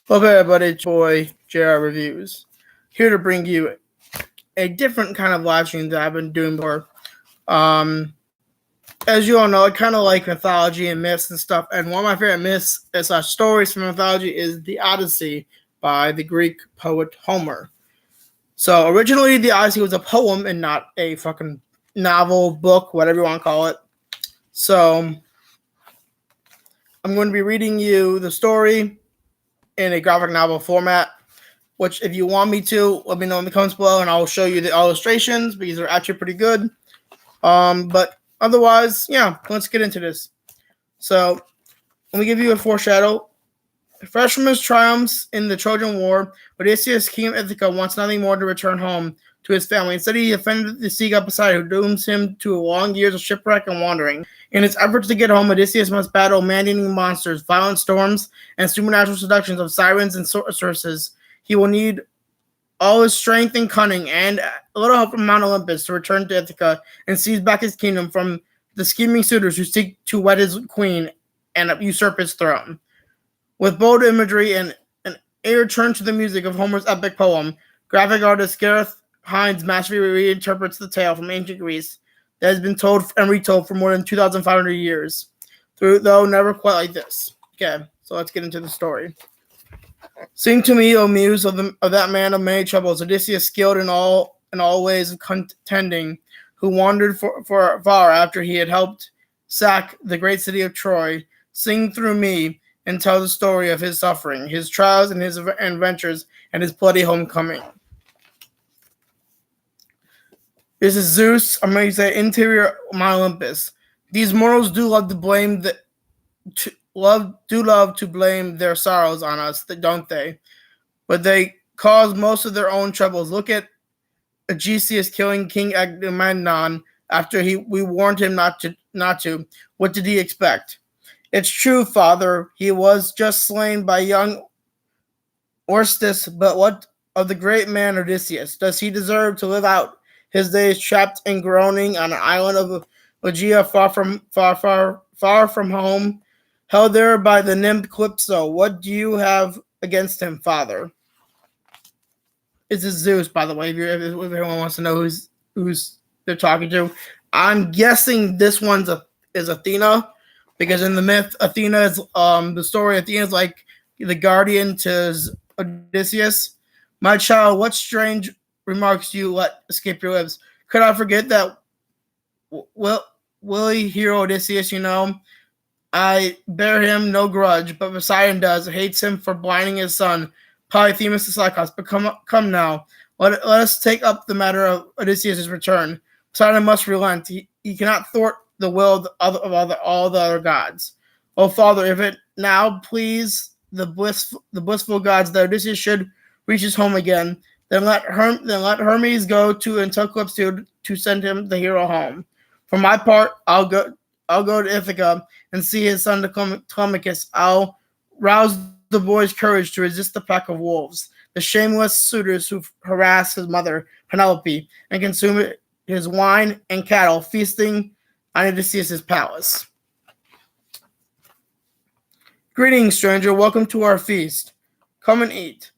Welcome everybody, it's your boy JR Reviews, here to bring you a different kind of live stream that I've been doing before. As you all know, I kind of like mythology and myths and stuff, and one of my favorite myths is stories from mythology is the Odyssey by the Greek poet Homer. So originally the Odyssey was a poem and not a fucking novel, book, whatever you want to call it. So I'm going to be reading you the story in a graphic novel format, which if you want me to, let me know in the comments below and I'll show you the illustrations because they're actually pretty good. But otherwise, yeah, let's get into this. So let me give you a foreshadow. Fresh from his triumphs in the Trojan War, Odysseus, king of Ithaca, wants nothing more to return home to his family. Instead, he offended the sea god Poseidon, who dooms him to long years of shipwreck and wandering. In his efforts to get home, Odysseus must battle man-eating monsters, violent storms, and supernatural seductions of sirens and sorceresses. He will need all his strength and cunning and a little help from Mount Olympus to return to Ithaca and seize back his kingdom from the scheming suitors who seek to wed his queen and usurp his throne. With bold imagery and an ear turned to the music of Homer's epic poem, graphic artist Gareth Hines masterfully reinterprets the tale from ancient Greece that has been told and retold for more than 2,500 years, though never quite like this. Okay, so let's get into the story. Sing to me, O muse, of that man of many troubles, Odysseus, skilled in all ways of contending, who wandered for far after he had helped sack the great city of Troy. Sing through me and tell the story of his suffering, his trials, and his adventures, and his bloody homecoming. This is Zeus, I'm going to say interior Mount Olympus. These mortals do love to blame love to blame their sorrows on us, don't they? But they cause most of their own troubles. Look at Odysseus killing King Agamemnon after we warned him not to. What did he expect? It's true, father. He was just slain by young Orestes, but what of the great man Odysseus? Does he deserve to live out his days trapped and groaning on an island of Aegea, far from home, held there by the nymph Calypso? What do you have against him, father? This is Zeus, by the way, if everyone wants to know who's they're talking to. I'm guessing this one's is Athena, because in the myth, Athena is the story. Athena is like the guardian to Odysseus. My child, what strange remarks you let escape your lips? Could I forget that Willie hero Odysseus? You know, I bear him no grudge, but Poseidon does, hates him for blinding his son, Polyphemus the Cyclops. But come now, let us take up the matter of Odysseus' return. Poseidon must relent. He cannot thwart the will of all the other gods. Oh, father, if it now please the blissful gods that Odysseus should reach his home again, then let Hermes go to and tell Calypso to send him the hero home. For my part, I'll go to Ithaca and see his son Telemachus. I'll rouse the boy's courage to resist the pack of wolves, the shameless suitors who harass his mother Penelope and consume his wine and cattle, feasting on Odysseus' palace. Greetings, stranger. Welcome to our feast. Come and eat.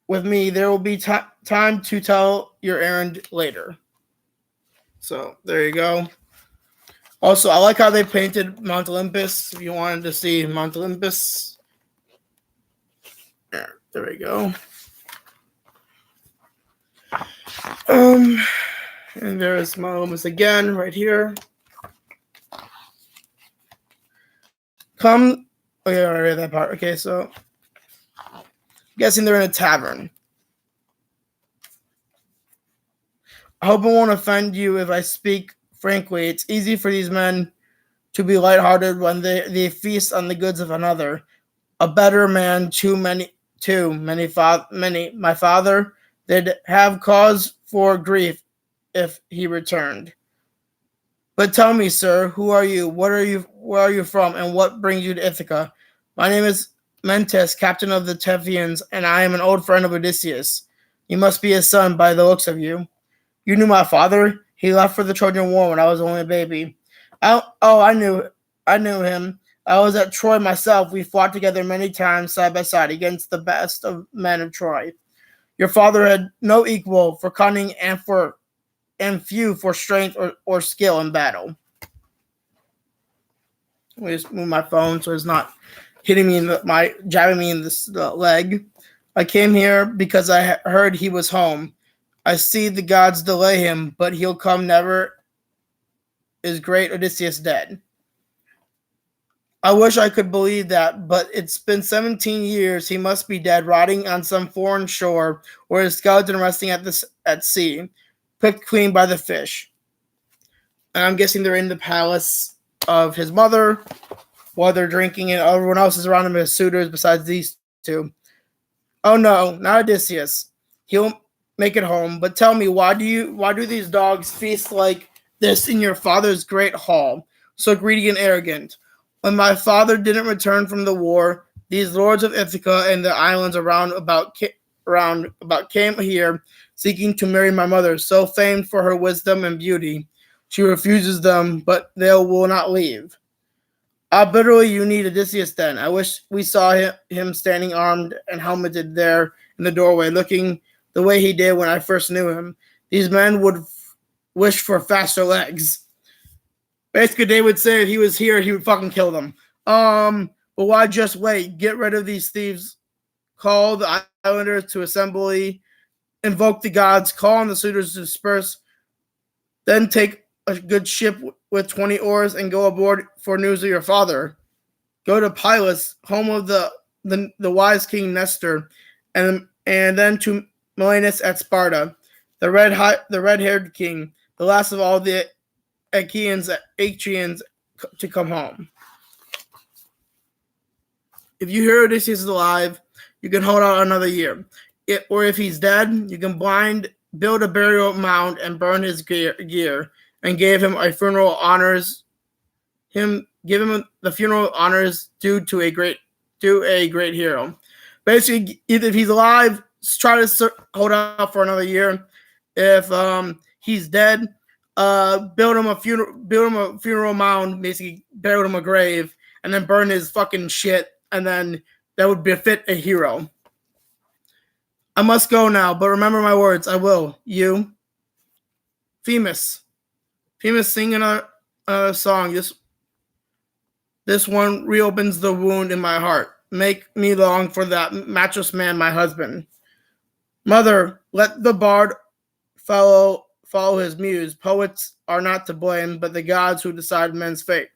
With me, there will be time to tell your errand later. So, there you go. Also, I like how they painted Mount Olympus. If you wanted to see Mount Olympus. There we go. And there's Mount Olympus again, right here. Come. Oh, yeah, I read that part. Okay, so I'm guessing they're in a tavern. I hope it won't offend you if I speak frankly. It's easy for these men to be lighthearted when they feast on the goods of another. A better man, my father, they'd have cause for grief if he returned. But tell me, sir, who are you? Where are you from? And what brings you to Ithaca? My name is Mentes, captain of the Tephians, and I am an old friend of Odysseus. You must be his son by the looks of you. You knew my father? He left for the Trojan War when I was only a baby. I knew him. I was at Troy myself. We fought together many times side by side against the best of men of Troy. Your father had no equal for cunning and few for strength or skill in battle. Let me just move my phone so it's not hitting me jabbing me in the leg. I came here because I heard he was home. I see the gods delay him, but he'll come never. Is great Odysseus dead? I wish I could believe that, but it's been 17 years. He must be dead, rotting on some foreign shore, or his skeleton resting at sea, picked clean by the fish. And I'm guessing they're in the palace of his mother while they're drinking, and everyone else is around him as suitors besides these two. Oh no, not Odysseus. He'll make it home. But tell me, why do these dogs feast like this in your father's great hall, so greedy and arrogant? When my father didn't return from the war, these lords of Ithaca and the islands around about came here, seeking to marry my mother, so famed for her wisdom and beauty. She refuses them, but they will not leave. How bitterly you need Odysseus then. I wish we saw him standing armed and helmeted there in the doorway, looking the way he did when I first knew him. These men would wish for faster legs. Basically, they would say if he was here, he would fucking kill them. But why just wait? Get rid of these thieves. Call the islanders to assembly. Invoke the gods. Call on the suitors to disperse. Then take a good ship with 20 oars and go aboard for news of your father. Go to Pylos, home of the wise king Nestor, and then to Milanus at Sparta, the red-haired king, the last of all the Achaeans to come home. If you hear Odysseus is alive, you can hold out another year. Or if he's dead, you can build a burial mound and burn his gear, and give him a funeral honors. Give him the funeral honors due a great hero. Basically, if he's alive, try to hold out for another year. If he's dead, build him a funeral mound, basically build him a grave, and then burn his fucking shit, and then that would befit a hero. I must go now, but remember my words. I will. You, Themis, sing another song. This one reopens the wound in my heart. Make me long for that matchless man, my husband. Mother, let the bard follow his muse. Poets are not to blame, but the gods who decide men's fate.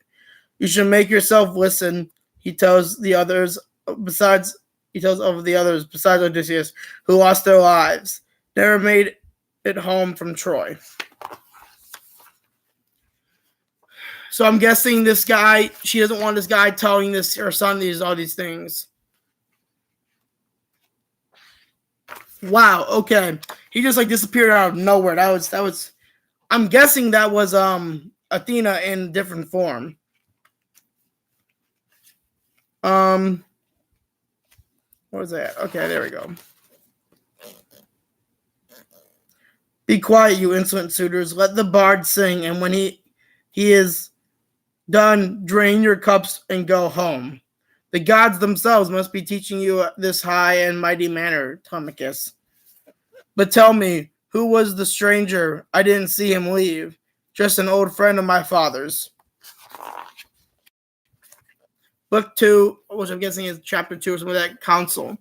You should make yourself listen. He tells of the others besides Odysseus, who lost their lives, never made it home from Troy. So I'm guessing this guy, she doesn't want this guy telling her son all these things. Wow, okay. He just disappeared out of nowhere. That was I'm guessing that was Athena in different form. What was that? Okay, there we go. Be quiet, you insolent suitors. Let the bard sing, and when he is done, drain your cups and go home. The gods themselves must be teaching you this high and mighty manner, Telemachus. But tell me, who was the stranger? I didn't see him leave. Just an old friend of my father's. Book 2, which I'm guessing is chapter 2 or something like that, Council.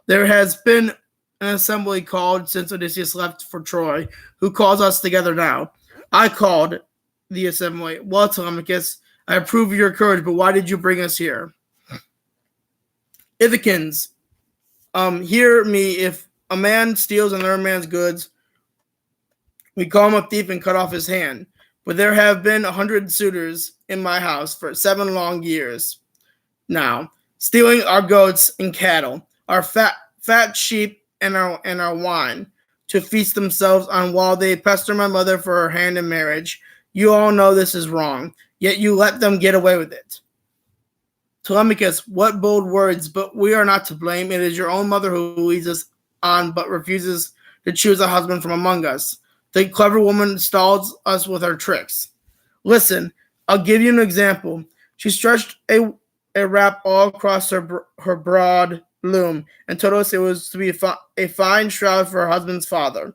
There has been an assembly called since Odysseus left for Troy. Who calls us together now? I called the assembly. Well, Telemachus, I approve of your courage, but why did you bring us here? Ithacans, hear me. If a man steals another man's goods, we call him a thief and cut off his hand. But there have been 100 suitors in my house for 7 long years now, stealing our goats and cattle, our fat sheep and our wine, to feast themselves on while they pester my mother for her hand in marriage. You all know this is wrong, yet you let them get away with it. Telemachus, what bold words, but we are not to blame. It is your own mother who leads us on, but refuses to choose a husband from among us. The clever woman stalls us with her tricks. Listen, I'll give you an example. She stretched a wrap all across her broad loom and told us it was to be a fine shroud for her husband's father,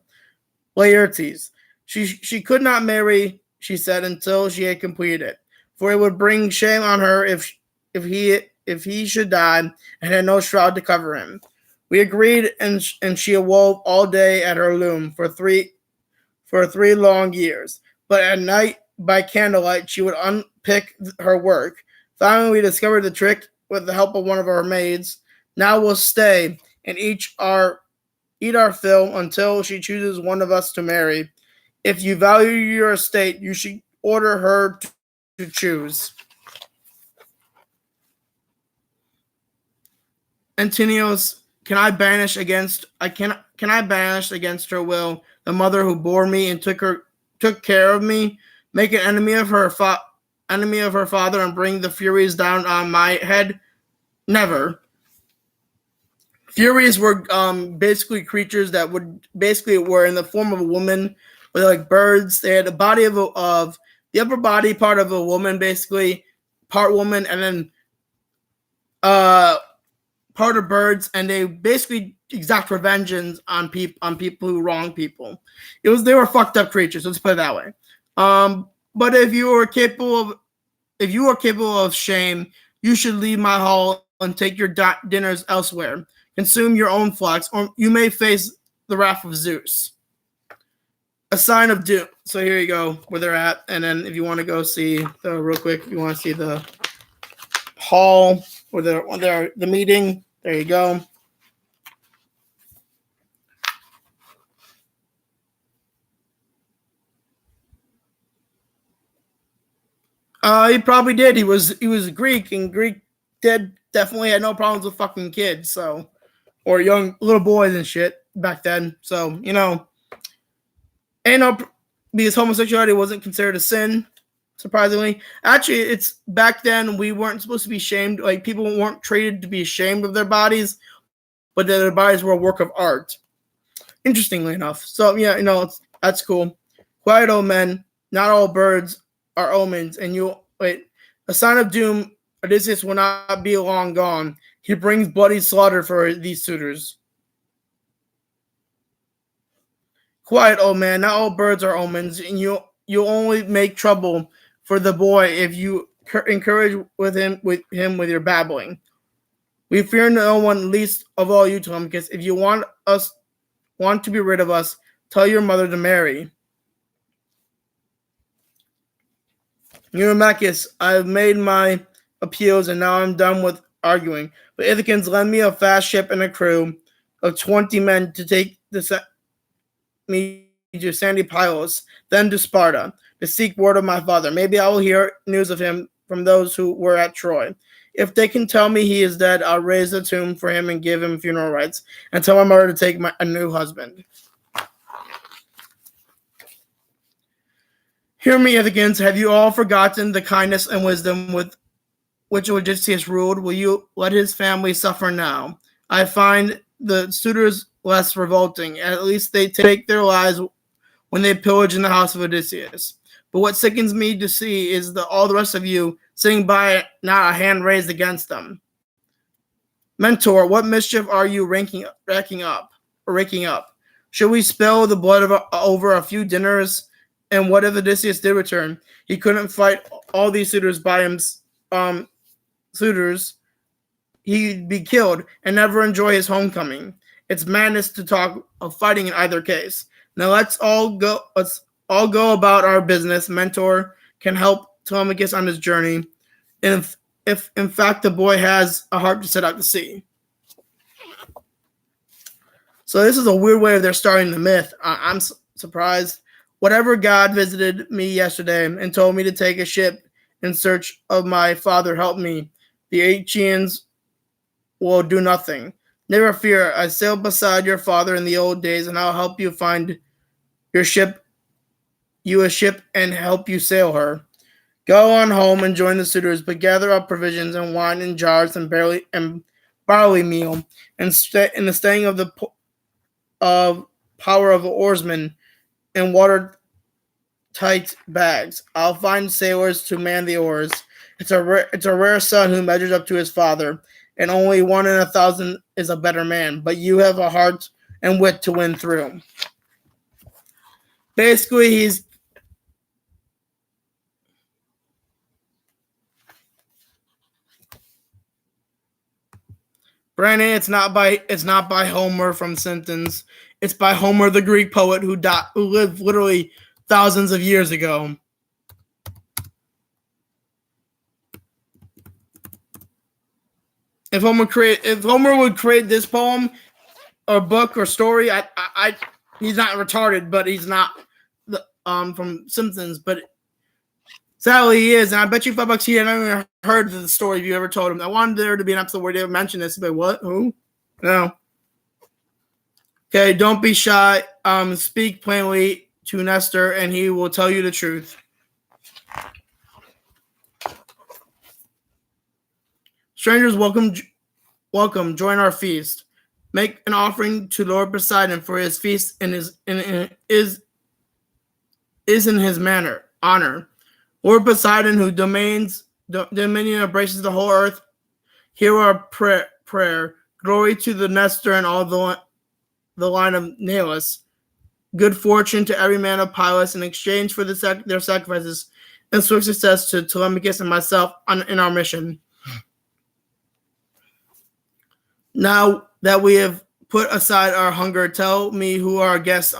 Laertes. She could not marry, she said, until she had completed it, for it would bring shame on her if he should die and had no shroud to cover him. We agreed, and she awoke all day at her loom for three long years. But at night, by candlelight, she would unpick her work. Finally, we discovered the trick with the help of one of our maids. Now we'll stay and eat our fill until she chooses one of us to marry. If you value your estate, you should order her to choose. Antinios, can I banish against her will the mother who bore me and took care of me, make an enemy of her father, and bring the Furies down on my head? Never. Furies were basically creatures that were in the form of a woman, with like birds. They had the body of the upper body part of a woman, basically part woman, and then part of birds, and they basically exact revenge on people who wrong people. They were fucked up creatures. Let's put it that way. But if you are capable of shame, you should leave my hall and take your dinners elsewhere. Consume your own flocks, or you may face the wrath of Zeus. A sign of doom. So here you go, where they're at, and then if you want to go see real quick, if you want to see the hall where they're the meeting, there you go. He probably did. He was Greek, and Greek definitely had no problems with fucking kids, so, or young little boys and shit back then. So because homosexuality wasn't considered a sin, surprisingly. Actually, it's back then we weren't supposed to be shamed. Like, people weren't treated to be ashamed of their bodies, but their bodies were a work of art. Interestingly enough. So yeah, that's cool. Quiet, O men. Not all birds are omens, and a sign of doom. Odysseus will not be long gone. He brings bloody slaughter for these suitors. Quiet, old man. Not all birds are omens, and you'll only make trouble for the boy if you encourage with him with your babbling. We fear no one, least of all you, Telemachus. If you want to be rid of us, tell your mother to marry. Eurymachus, I have made my appeals, and now I'm done with arguing. But Ithacans, lend me a fast ship and a crew of 20 men to take me to sandy Pylos, then to Sparta, to seek word of my father. Maybe I will hear news of him from those who were at Troy. If they can tell me he is dead, I'll raise a tomb for him and give him funeral rites, and tell my mother to take a new husband. Hear me, Ithacans. Have you all forgotten the kindness and wisdom with which Odysseus ruled? Will you let his family suffer now? I find the suitors less revolting. At least they take their lives when they pillage in the house of Odysseus. But what sickens me to see is all the rest of you sitting by, not a hand raised against them. Mentor, what mischief are you raking up? Should we spill the blood over a few dinners? And what if Odysseus did return? He couldn't fight all these suitors by him. He'd be killed and never enjoy his homecoming. It's madness to talk of fighting in either case. Now let's all go about our business. Mentor can help Telemachus on his journey, and if in fact the boy has a heart to set out to sea. So this is a weird way of they're starting the myth. I'm surprised. Whatever god visited me yesterday and told me to take a ship in search of my father help me. The Aegeans will do nothing. Never fear. I sailed beside your father in the old days, and I'll help you find a ship and help you sail her. Go on home and join the suitors, but gather up provisions and wine in jars and barley meal, and in the staying of the power of oarsmen and watertight bags. I'll find sailors to man the oars, It's a rare son who measures up to his father, and only 1 in 1,000 is a better man. But you have a heart and wit to win through. Basically, he's Brandon. It's not by Homer from Simpsons. It's by Homer, the Greek poet who lived literally thousands of years ago. If Homer would create this poem or book or story, he's not retarded, but he's not from Simpsons. But sadly, he is, and I bet you $5 he hadn't even heard of the story if you ever told him. I wanted there to be an episode where they mention this, but what? Who? No. Okay, don't be shy. Speak plainly to Nestor, and he will tell you the truth. Strangers, welcome. Join our feast. Make an offering to Lord Poseidon, for his feast is in his honor. Lord Poseidon, who dominion embraces the whole earth, hear our prayer. Glory to the Nestor and all the line of Nilus. Good fortune to every man of Pylus in exchange for their sacrifices, and swift success to Telemachus and myself in our mission. Now that we have put aside our hunger, tell me who our guests.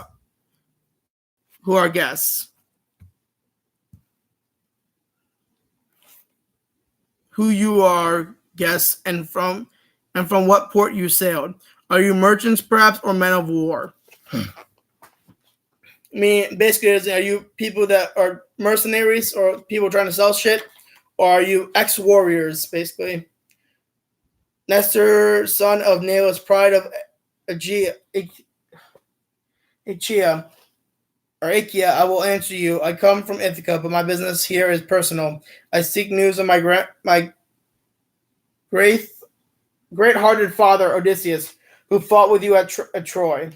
Who you are, guests, and from what port you sailed. Are you merchants, perhaps, or men of war? I mean, basically, are you people that are mercenaries or people trying to sell shit, or are you ex-warriors, basically? Nestor, son of Nilus, pride of Achaea, I will answer you. I come from Ithaca, but my business here is personal. I seek news of my great-hearted father, Odysseus, who fought with you at Troy.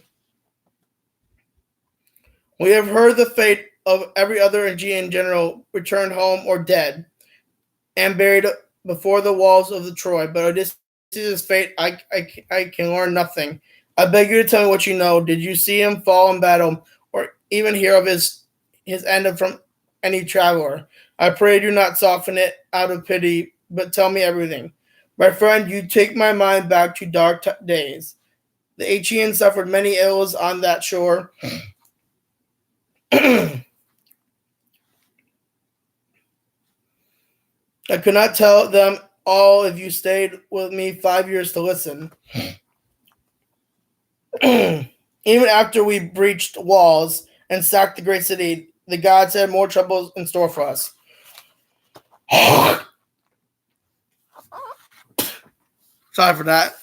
We have heard the fate of every other Aegean general returned home or dead and buried before the walls of the Troy, but Odysseus' fate, I can learn nothing. I beg you to tell me what you know. Did you see him fall in battle, or even hear of his end from any traveler? I pray do not soften it out of pity, but tell me everything. My friend, you take my mind back to dark days. The Aegeans suffered many ills on that shore. I could not tell them all if you stayed with me 5 years to listen. Even after we breached walls and sacked the great city, the gods had more troubles in store for us. Sorry for that.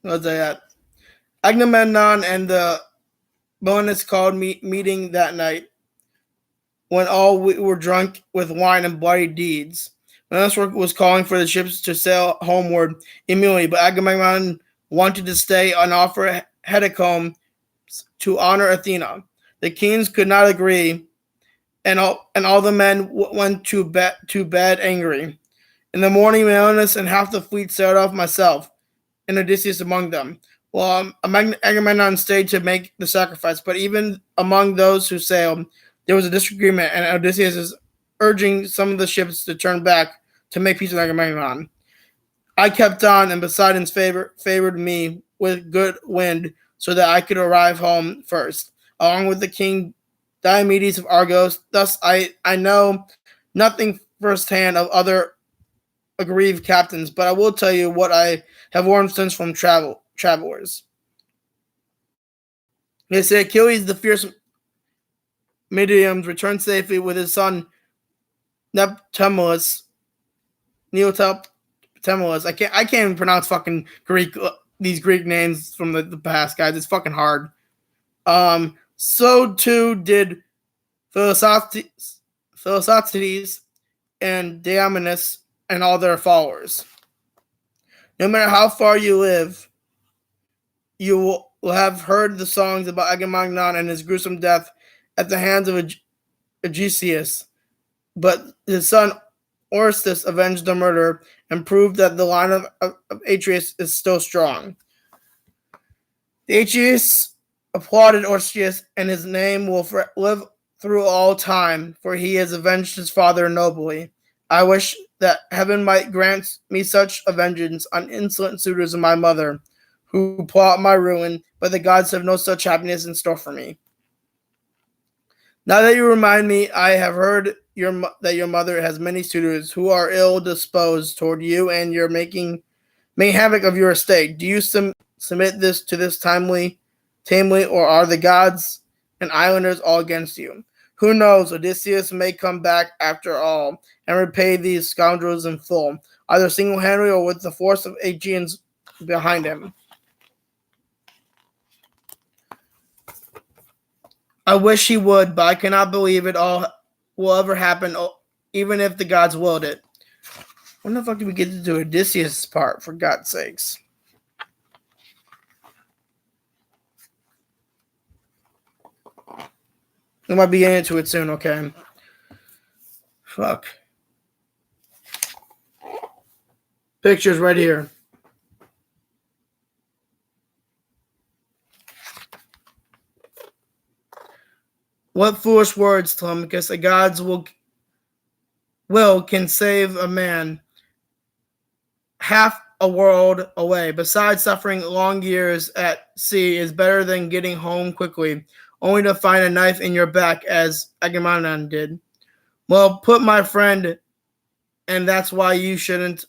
What's that? Agamemnon and the bonus called meeting that night when all we were drunk with wine and bloody deeds. Nestor was calling for the ships to sail homeward immediately, but Agamemnon wanted to stay and offer Hecatomb to honor Athena. The kings could not agree, and all the men went to bed angry. In the morning, Menelaus and half the fleet sailed off, myself and Odysseus among them. Well, Agamemnon stayed to make the sacrifice, but even among those who sailed, there was a disagreement, and Odysseus is urging some of the ships to turn back to make peace with Agamemnon. I kept on, and Poseidon favored me with good wind so that I could arrive home first, along with the king Diomedes of Argos. Thus, I know nothing firsthand of other aggrieved captains, but I will tell you what I have learned since from travelers. They say Achilles, the fierce Midians, returned safely with his son Neoptolemus. I can't even pronounce fucking these Greek names from the past, guys. It's fucking hard. So too did Philoctetes and Diomedes and all their followers. No matter how far you live, you will have heard the songs about Agamemnon and his gruesome death at the hands of Aegisthus, but his son Orestes avenged the murder and proved that the line of Atreus is still strong. The Atreus applauded Orestes, and his name will live through all time, for he has avenged his father nobly. I wish that heaven might grant me such a vengeance on insolent suitors of my mother, who plot my ruin, but the gods have no such happiness in store for me. Now that you remind me, I have heard that your mother has many suitors who are ill disposed toward you, and you're making havoc of your estate. Do you submit this tamely, or are the gods and islanders all against you? Who knows? Odysseus may come back after all and repay these scoundrels in full, either single-handedly or with the force of Aegeans behind him. I wish he would, but I cannot believe it all will ever happen, even if the gods willed it. When the fuck did we get to do Odysseus' part, for God's sakes? We might be getting into it soon, okay? Fuck. Pictures right here. What foolish words, Telemachus. The gods will can save a man half a world away. Besides, suffering long years at sea is better than getting home quickly, only to find a knife in your back, as Agamemnon did. Well, put, my friend, and that's why you shouldn't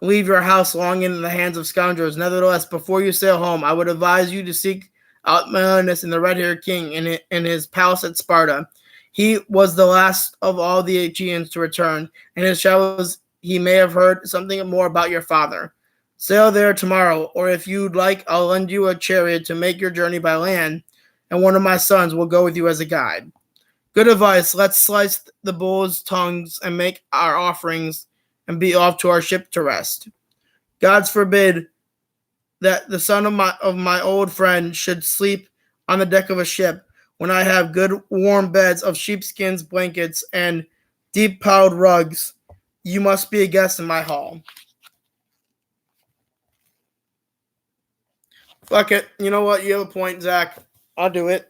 leave your house long in the hands of scoundrels. Nevertheless, before you sail home, I would advise you to seek out Menelaus and the red-haired king in his palace at Sparta. He was the last of all the Aegeans to return, and his travels he may have heard something more about your father. Sail there tomorrow, or if you'd like, I'll lend you a chariot to make your journey by land, and one of my sons will go with you as a guide. Good advice. Let's slice the bulls' tongues and make our offerings and be off to our ship to rest. Gods forbid that the son of my old friend should sleep on the deck of a ship when I have good warm beds of sheepskins, blankets, and deep-piled rugs. You must be a guest in my hall. Fuck it. You know what? You have a point, Zach. I'll do it.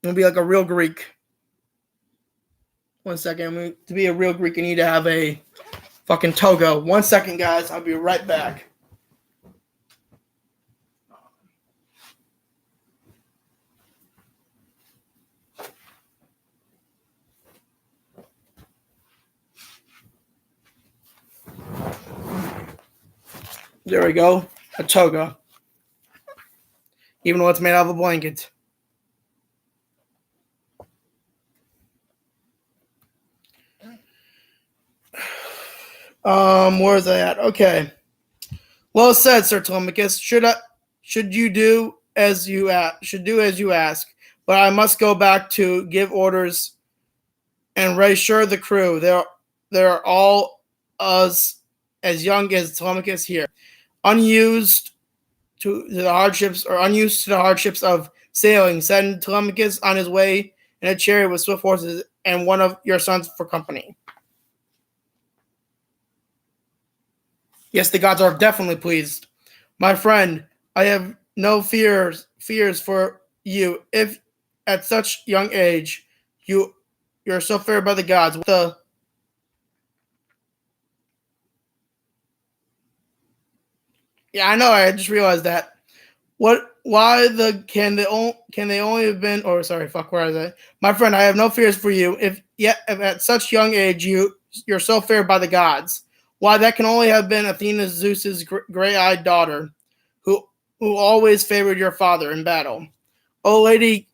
I'll be like a real Greek. 1 second. To be a real Greek, you need to have a fucking toga. 1 second, guys. I'll be right back. There we go. A toga. Even though it's made out of a blanket. Where is I at? Okay. Well said, Sir Telemachus. Should you do as you ask, but I must go back to give orders and reassure the crew. They're all as young as Telemachus here, unused to the hardships of sailing. Send Telemachus on his way in a chariot with swift horses and one of your sons for company. Yes, the gods are definitely pleased. My friend, I have no fears for you. If at such young age you're so favored by the gods, yeah, I know. I just realized that. Can they only have been? Or sorry, fuck. Where is I? My friend, I have no fears for you. If at such young age you're so favored by the gods. Why, that can only have been Athena, Zeus's gray-eyed daughter, who always favored your father in battle. Oh, lady,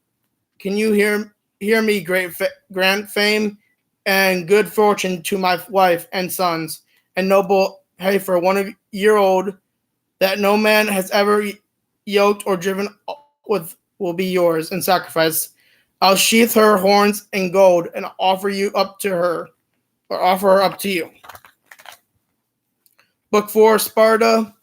can you hear me? Grand fame and good fortune to my wife and sons, and noble heifer, 1 year old, that no man has ever yoked or driven with, will be yours in sacrifice. I'll sheath her horns in gold and offer her up to you. Book 4, Sparta.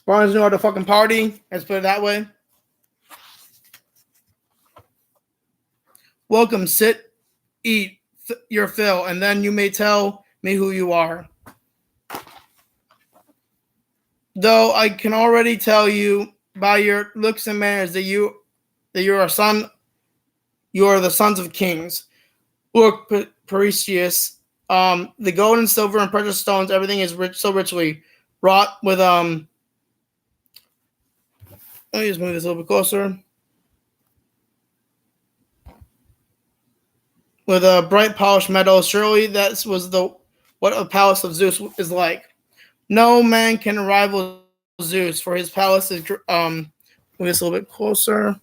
Barnes knew how to fucking party. Let's put it that way. Welcome, sit, eat your fill, and then you may tell me who you are. Though I can already tell you by your looks and manners that you are the sons of kings. Look, Parisius, the gold and silver and precious stones, everything is so richly wrought with let me just move this a little bit closer. With a bright polished metal, surely that was what a palace of Zeus is like. No man can rival Zeus, for his palace is move this a little bit closer.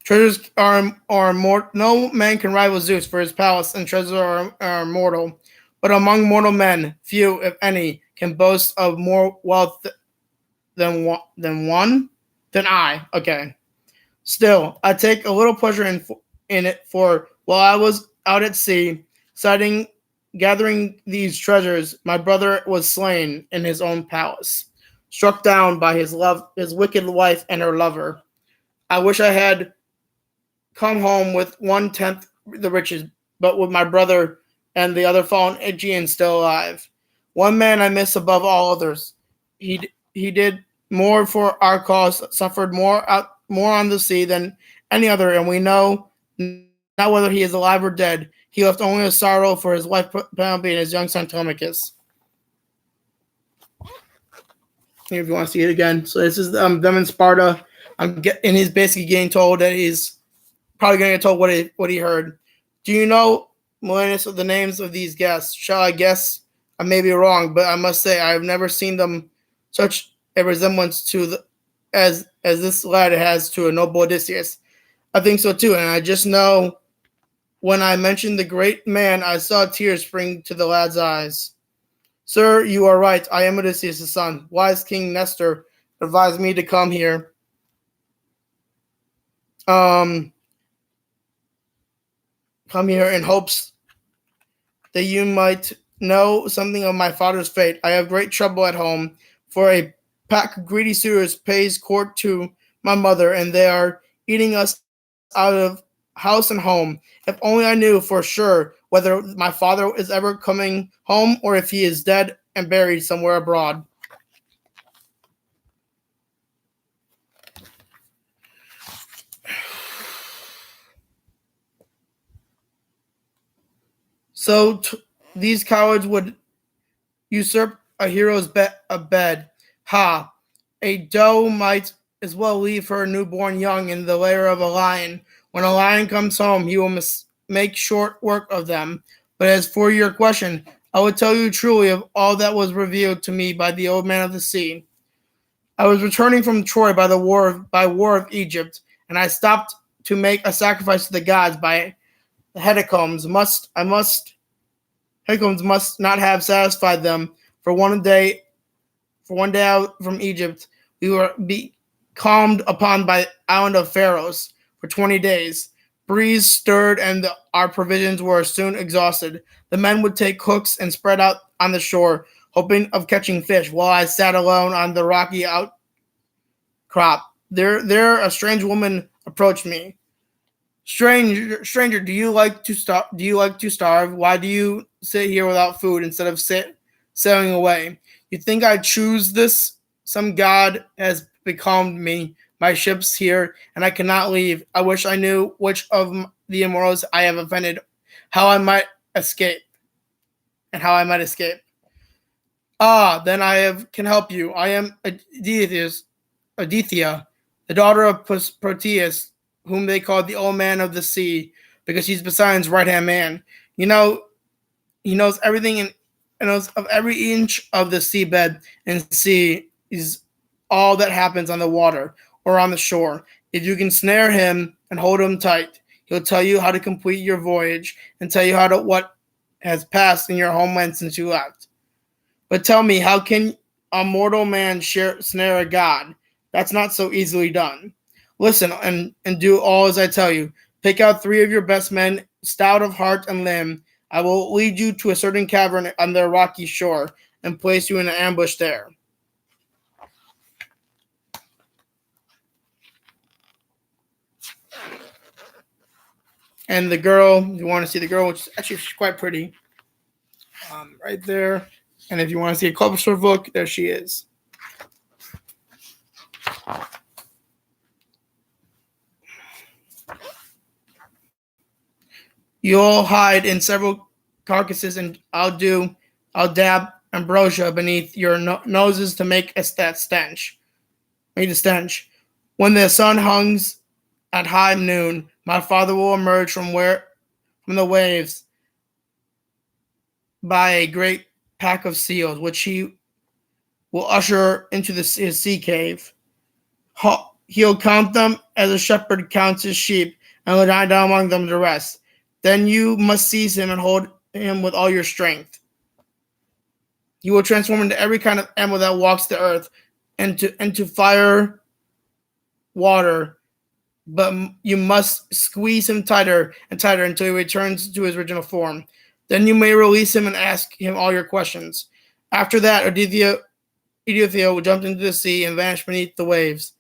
Treasures are more. No man can rival Zeus, for his palace and treasures are mortal. But among mortal men, few, if any, can boast of more wealth than I. Okay. Still, I take a little pleasure in it, for while I was out at sea, gathering these treasures, my brother was slain in his own palace, struck down by his wicked wife and her lover. I wish I had come home with 1/10 the riches, but with my brother and the other fallen Aegeans still alive. One man I miss above all others. He did more for our cause, suffered more on the sea than any other, and we know not whether he is alive or dead. He left only a sorrow for his wife Penelope and his young son Telemachus. If you want to see it again, so this is them in Sparta. He's basically getting told that he's probably going to get told what he heard. Do you know, Melanus, the names of these guests? Shall I guess? I may be wrong, but I must say I have never seen them such a resemblance to as this lad has to a noble Odysseus. I think so too, and I just know when I mentioned the great man, I saw tears spring to the lad's eyes. Sir, you are right. I am Odysseus' son. Wise King Nestor advised me to come here. Come here in hopes that you might know something of my father's fate. I have great trouble at home, for a pack of greedy suitors pays court to my mother, and they are eating us out of house and home. If only I knew for sure whether my father is ever coming home or if he is dead and buried somewhere abroad. So these cowards would usurp a hero's bed. Ha! A doe might as well leave her newborn young in the lair of a lion. When a lion comes home, he will make short work of them. But as for your question, I will tell you truly of all that was revealed to me by the old man of the sea. I was returning from Troy by war of Egypt, and I stopped to make a sacrifice to the gods by the hecatombs. Hecatombs must not have satisfied them. For one day out from Egypt, we were calmed upon by the island of Pharos for 20 days. Breeze stirred, and our provisions were soon exhausted. The men would take hooks and spread out on the shore, hoping of catching fish, while I sat alone on the rocky outcrop. There, a strange woman approached me. Stranger, do you like to starve? Why do you sit here without food instead of sailing away? You think I choose this? Some god has becalmed me. My ship's here, and I cannot leave. I wish I knew which of the immortals I have offended, how I might escape. Ah, then can help you. I am Aditya, the daughter of Proteus, whom they called the old man of the sea, because he's Poseidon's right-hand man. He knows everything and knows of every inch of the seabed and sea is all that happens on the water or on the shore. If you can snare him and hold him tight, he'll tell you how to complete your voyage and tell you what has passed in your homeland since you left. But tell me, how can a mortal man snare a god? That's not so easily done. Listen and do all as I tell you. Pick out 3 of your best men, stout of heart and limb. I will lead you to a certain cavern on the rocky shore and place you in an ambush there. And the girl, you want to see the girl, which is actually quite pretty, right there. And if you want to see a closer look, there she is. You all hide in several carcasses, and I'll dab ambrosia beneath your noses to make that stench. Make the stench. When the sun hangs at high noon, my father will emerge from the waves by a great pack of seals, which he will usher into his sea cave. He'll count them as a shepherd counts his sheep, and will lie down among them to rest. Then you must seize him and hold him with all your strength. He will transform into every kind of animal that walks the earth, into fire, water, but you must squeeze him tighter and tighter until he returns to his original form. Then you may release him and ask him all your questions. After that, Odyssey jumped into the sea and vanished beneath the waves.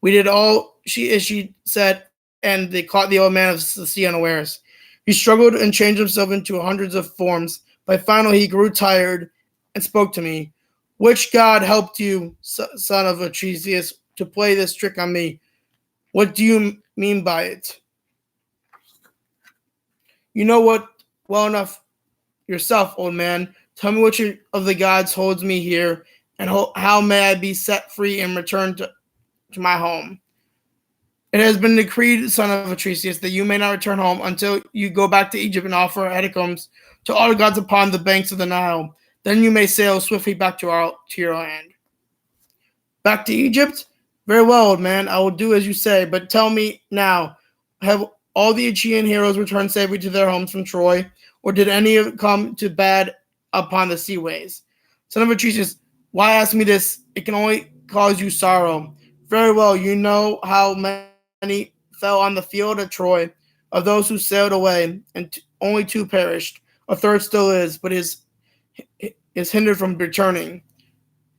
We did all she said, and they caught the old man of the sea unawares. He struggled and changed himself into hundreds of forms, but finally he grew tired and spoke to me. Which god helped you, son of Atreus, to play this trick on me? What do you mean by it? You know what well enough yourself, old man. Tell me which of the gods holds me here, and how may I be set free and return to my home? It has been decreed, son of Atreus, that you may not return home until you go back to Egypt and offer hecatombs to all the gods upon the banks of the Nile. Then you may sail swiftly back to your land. Back to Egypt? Very well, old man. I will do as you say, but tell me now, have all the Achaean heroes returned safely to their homes from Troy, or did any of them come to bad upon the seaways? Son of Atreus, why ask me this? It can only cause you sorrow. Very well, you know how many fell on the field at Troy. Of those who sailed away, and only 2 perished. A third still is, but is hindered from returning.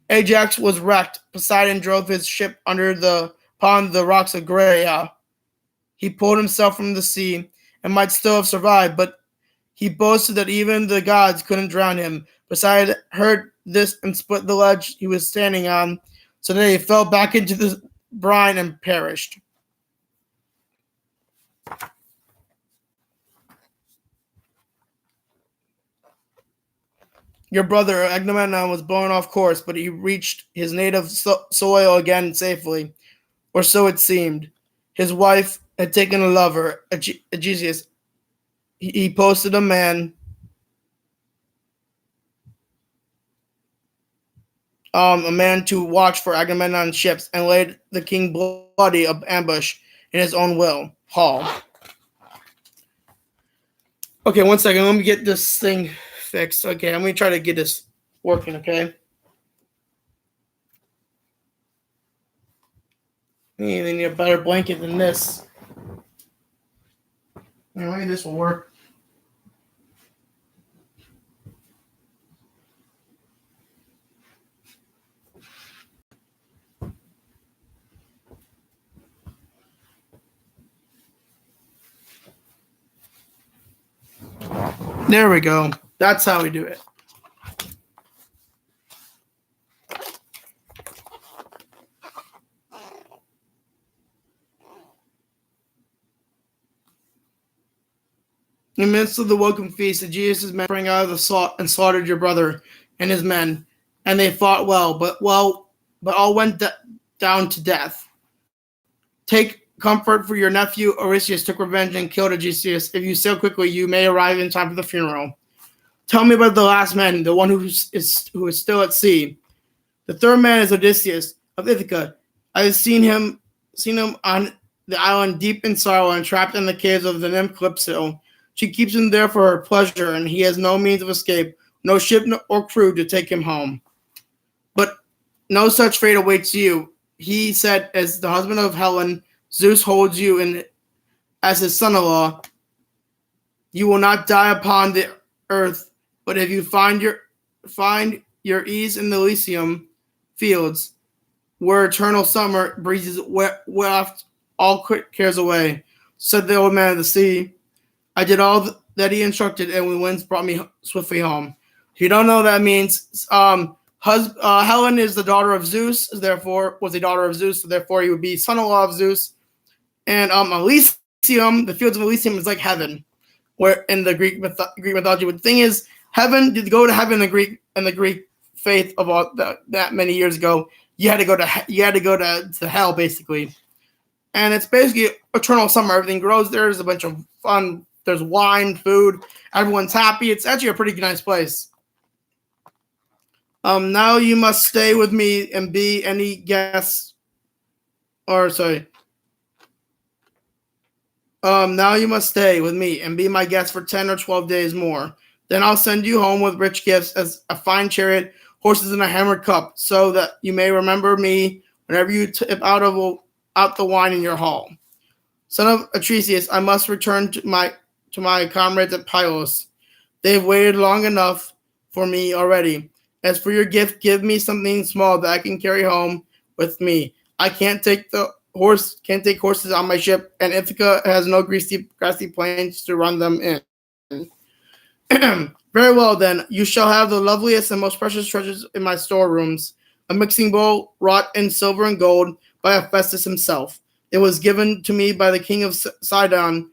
Ajax was wrecked. Poseidon drove his ship upon the rocks of Graea. He pulled himself from the sea and might still have survived, but he boasted that even the gods couldn't drown him. Poseidon heard this and split the ledge he was standing on, so that he fell back into the brine and perished. Your brother Agamemnon was blown off course, but he reached his native soil again safely, or so it seemed. His wife had taken a lover, Aegeus. He posted a man to watch for Agamemnon's ships, and laid the king bloody of ambush in his own hall. Okay, 1 second. Let me get this thing fixed. Okay, I'm going to try to get this working, okay? You need a better blanket than this. Maybe this will work. There we go. That's how we do it. In the midst of the welcome feast, Aegeus' men sprang out of the salt and slaughtered your brother and his men, and they fought well, but all went down to death. Take comfort, for your nephew Odysseus took revenge and killed Aegeus. If you sail quickly, you may arrive in time for the funeral. Tell me about the last man, the one who is still at sea. The third man is Odysseus of Ithaca. I have seen him on the island, deep in sorrow and trapped in the caves of the nymph Calypso. She keeps him there for her pleasure, and he has no means of escape, no ship or crew to take him home. But no such fate awaits you. He said, as the husband of Helen, Zeus holds you as his son-in-law. You will not die upon the earth, but if you find your ease in the Elysium fields, where eternal summer breezes waft all cares away, said the old man of the sea. I did all that he instructed, and the winds brought me swiftly home. If you don't know what that means, Helen is the daughter of Zeus, therefore was a daughter of Zeus, so therefore he would be son-in-law of Zeus. And Elysium, the fields of Elysium is like heaven, where in the Greek mythology. But the thing is, heaven, to go to heaven in the Greek faith of all that many years ago, you had to go to hell basically. And it's basically eternal summer. Everything grows there. There's a bunch of fun. There's wine, food. Everyone's happy. It's actually a pretty nice place. Now you must stay with me and be any guest. Or sorry. Now you must stay with me and be my guest for 10 or 12 days more. Then I'll send you home with rich gifts as a fine chariot, horses, and a hammered cup, so that you may remember me whenever you tip out the wine in your hall. Son of Atresius, I must return to my comrades at Pylos. They've waited long enough for me already. As for your gift, give me something small that I can carry home with me. I can't take horses on my ship, and Ithaca has no grassy plains to run them in. Very well, then. You shall have the loveliest and most precious treasures in my storerooms. A mixing bowl wrought in silver and gold by Hephaestus himself. It was given to me by the king of Sidon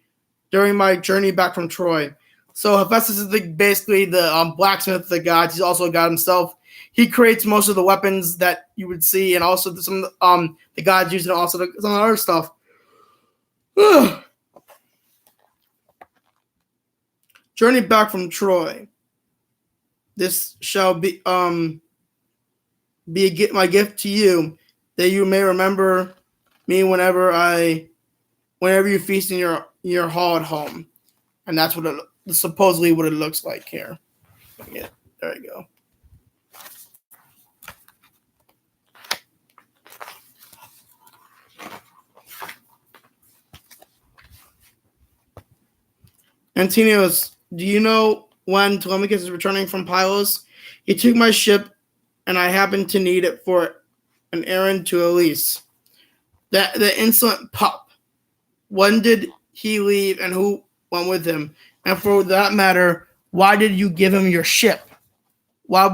during my journey back from Troy. So Hephaestus is basically the blacksmith of the gods. He's also a god himself. He creates most of the weapons that you would see, and also some the gods use it, also some other stuff. Journey back from Troy. This shall be my gift to you, that you may remember me whenever you feast in your hall at home. And that's supposedly what it looks like here. Yeah, there you go. Antonius, do you know when Telemachus is returning from Pylos? He took my ship, and I happened to need it for an errand to Elise. The insolent pup. When did he leave, and who went with him? And for that matter, why did you give him your ship? Why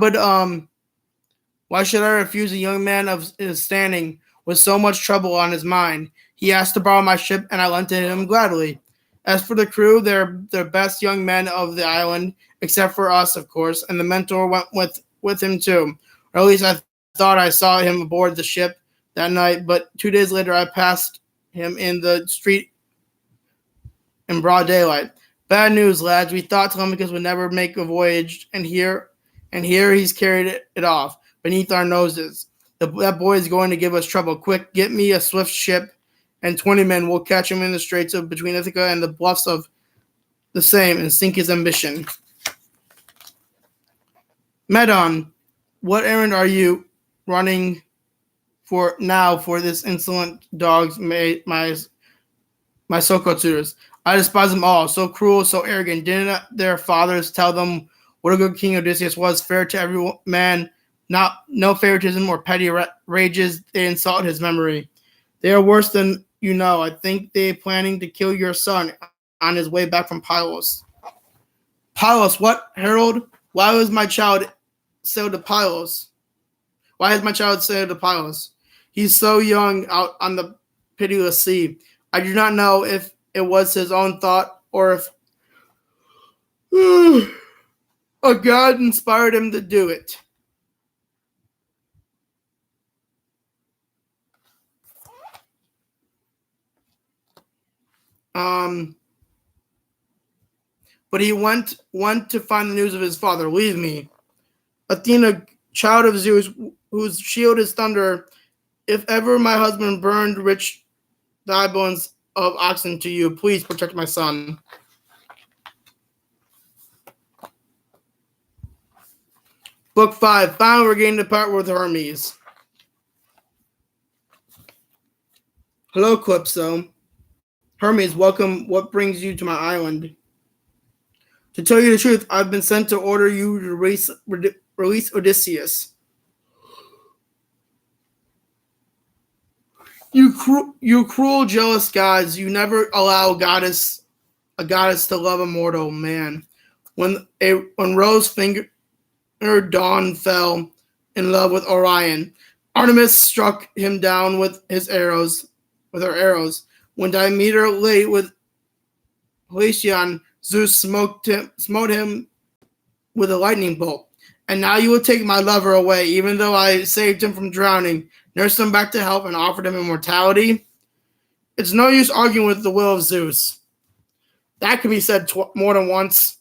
should I refuse a young man of his standing with so much trouble on his mind? He asked to borrow my ship, and I lent it him gladly. As for the crew, they're the best young men of the island, except for us, of course, and the mentor went with him too. Or at least I thought I saw him aboard the ship that night, but 2 days later I passed him in the street in broad daylight. Bad news, lads. We thought Telemachus would never make a voyage, and here he's carried it off beneath our noses. That boy is going to give us trouble. Quick, get me a swift ship, and 20 men will catch him in the straits of between Ithaca and the bluffs of the same, and sink his ambition. Medon, what errand are you running for now for this insolent dogs, my so-called suitors? I despise them all, so cruel, so arrogant. Didn't their fathers tell them what a good king Odysseus was, fair to every man, no favoritism or petty rages? They insult his memory. They are worse than you know. I think they're planning to kill your son on his way back from Pylos. Pylos, what, Harold? Why was my child sailed to Pylos? Why has my child sailed to Pylos? He's so young out on the pitiless sea. I do not know if it was his own thought or if a god inspired him to do it. But he went to find the news of his father. Leave me. Athena, child of Zeus, whose shield is thunder, if ever my husband burned rich thigh bones of oxen to you, please protect my son. Book 5. Finally, we're getting to the part with Hermes. Hello, Calypso. Hermes, welcome. What brings you to my island? To tell you the truth, I've been sent to order you to release Odysseus. You cruel, jealous gods! You never allow a goddess to love a mortal man. When Rose fingered Dawn fell in love with Orion, Artemis struck him down with her arrows. When Demeter lay with Halcyon, Zeus smote him with a lightning bolt. And now you will take my lover away, even though I saved him from drowning, nursed him back to health, and offered him immortality? It's no use arguing with the will of Zeus. That can be said more than once.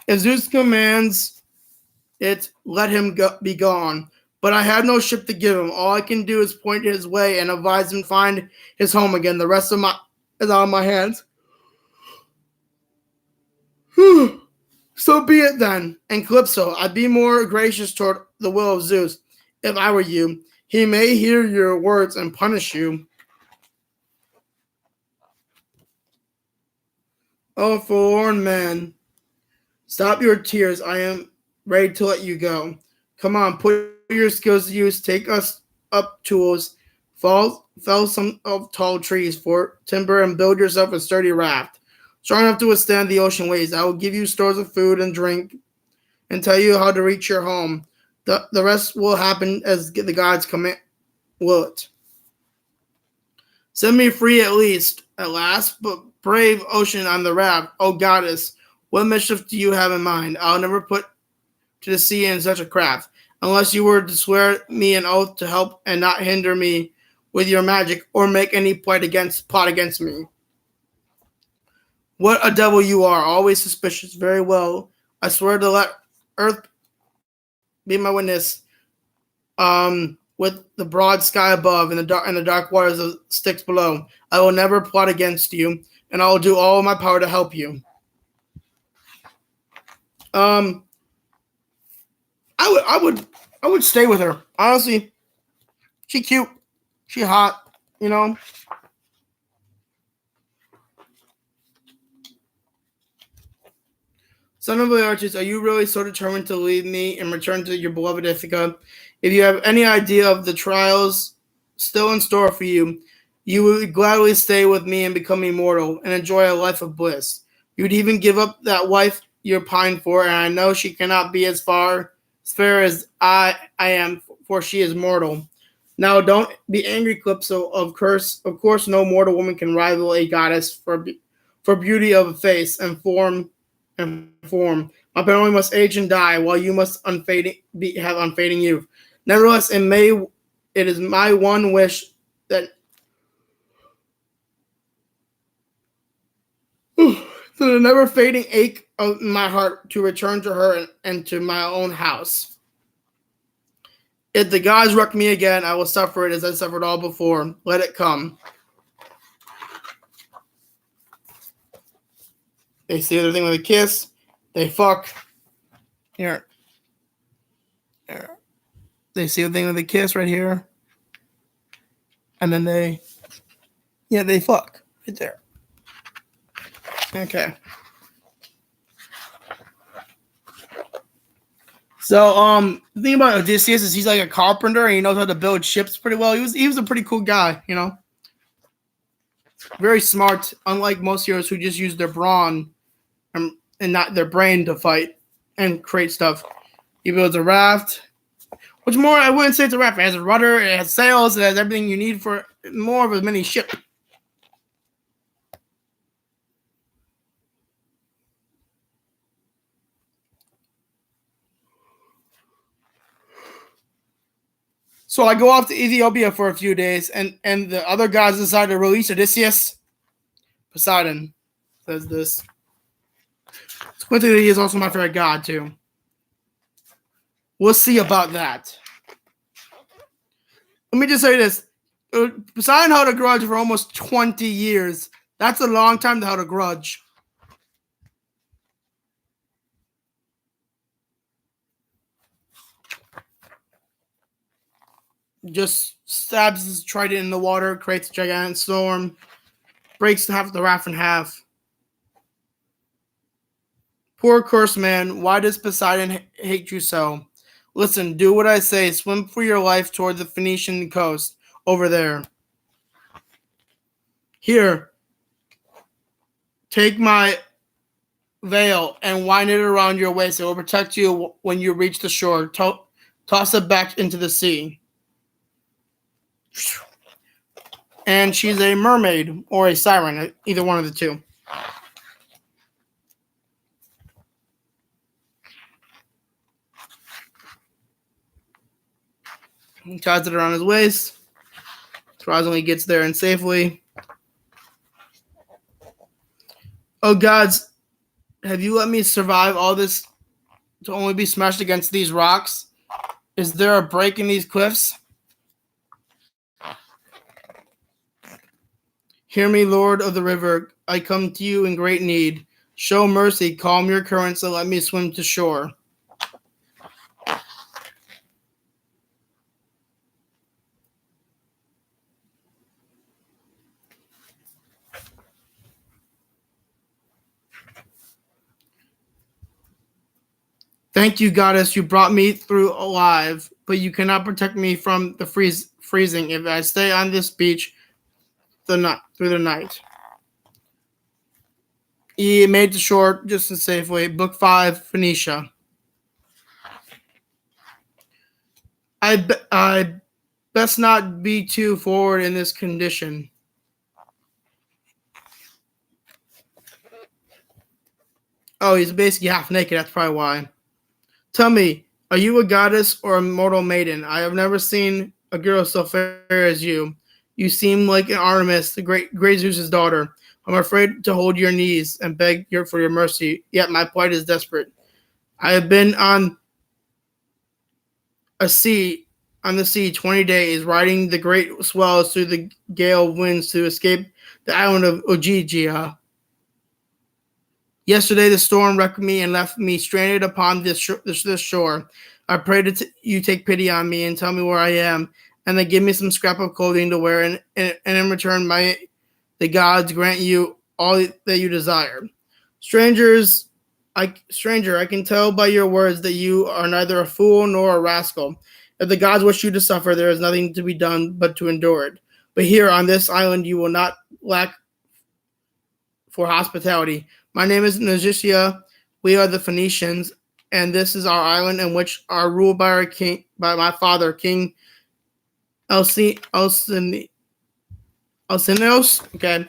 If Zeus commands it, let him be gone. But I have no ship to give him. All I can do is point his way and advise him find his home again. The rest of is on my hands. So be it then. And Calypso, I'd be more gracious toward the will of Zeus if I were you. He may hear your words and punish you. Oh, forlorn man, stop your tears. I am ready to let you go. Come on, put your skills to use. Take us up tools. Fell some of tall trees for timber and build yourself a sturdy raft, strong enough to withstand the ocean waves. I will give you stores of food and drink and tell you how to reach your home. The rest will happen as the gods command will it. Set me free at last, but brave ocean on the raft. Oh goddess, what mischief do you have in mind? I'll never put to the sea in such a craft, unless you were to swear me an oath to help and not hinder me with your magic, or make any plot against me. What a devil you are, always suspicious. Very well, I swear to let earth be my witness. With the broad sky above and the dark waters of Styx below, I will never plot against you, and I will do all of my power to help you. I would stay with her. Honestly, she cute, she hot, you know. Son of Laertes, are you really so determined to leave me and return to your beloved Ithaca? If you have any idea of the trials still in store for you, you would gladly stay with me and become immortal and enjoy a life of bliss. You'd even give up that wife you pine for, and I know she cannot be as fair as I am, for she is mortal. Now, don't be angry, Calypso. Of course, no mortal woman can rival a goddess for beauty of face and form. My family must age and die, while you must have unfading youth. Nevertheless, it is my one wish that the never fading ache of my heart to return to her and to my own house. If the gods wreck me again, I will suffer it as I suffered all before. Let it come. They see the thing with a kiss. They fuck. Here. They see the thing with a kiss right here. And then they fuck right there. Okay. So, the thing about Odysseus is he's like a carpenter and he knows how to build ships pretty well. He was a pretty cool guy, you know. Very smart, unlike most heroes who just use their brawn and not their brain to fight and create stuff. He builds a raft. Which more, I wouldn't say it's a raft. It has a rudder, it has sails, it has everything you need for more of a mini ship. So I go off to Ethiopia for a few days, and the other gods decide to release Odysseus. Poseidon says this. Coincidentally, he is also my favorite god, too. We'll see about that. Let me just say this. Poseidon held a grudge for almost 20 years. That's a long time to hold a grudge. Just stabs his trident in the water, creates a gigantic storm, breaks half the raft in half. Poor cursed man, why does Poseidon hate you so? Listen, do what I say. Swim for your life toward the Phoenician coast over there. Here, take my veil and wind it around your waist. It will protect you when you reach the shore. Toss it back into the sea. And she's a mermaid or a siren, either one of the two. He ties it around his waist. Surprisingly, gets there and safely. Oh gods, have you let me survive all this to only be smashed against these rocks? Is there a break in these cliffs? Hear me, Lord of the river. I come to you in great need. Show mercy, calm your currents, and let me swim to shore. Thank you, goddess. You brought me through alive, but you cannot protect me from the freezing if I stay on this beach through the night. He made the shore just as safely. Book 5, Phoenicia. I best not be too forward in this condition. Oh, he's basically half naked. That's probably why. Tell me, are you a goddess or a mortal maiden? I have never seen a girl so fair as you. You seem like an Artemis, the great Zeus's daughter. I'm afraid to hold your knees and beg for your mercy, yet my plight is desperate. I have been on the sea 20 days, riding the great swells through the gale winds to escape the island of Ogygia. Yesterday the storm wrecked me and left me stranded upon this shore. I pray that you take pity on me and tell me where I am, and then give me some scrap of clothing to wear, and in return the gods grant you all that you desire. Stranger, I can tell by your words that you are neither a fool nor a rascal. If the gods wish you to suffer, there is nothing to be done but to endure it. But here on this island you will not lack for hospitality. My name is Nausicaa. We are the Phoenicians, and this is our island in which are ruled by our king, by my father, King Alcinoos. Okay.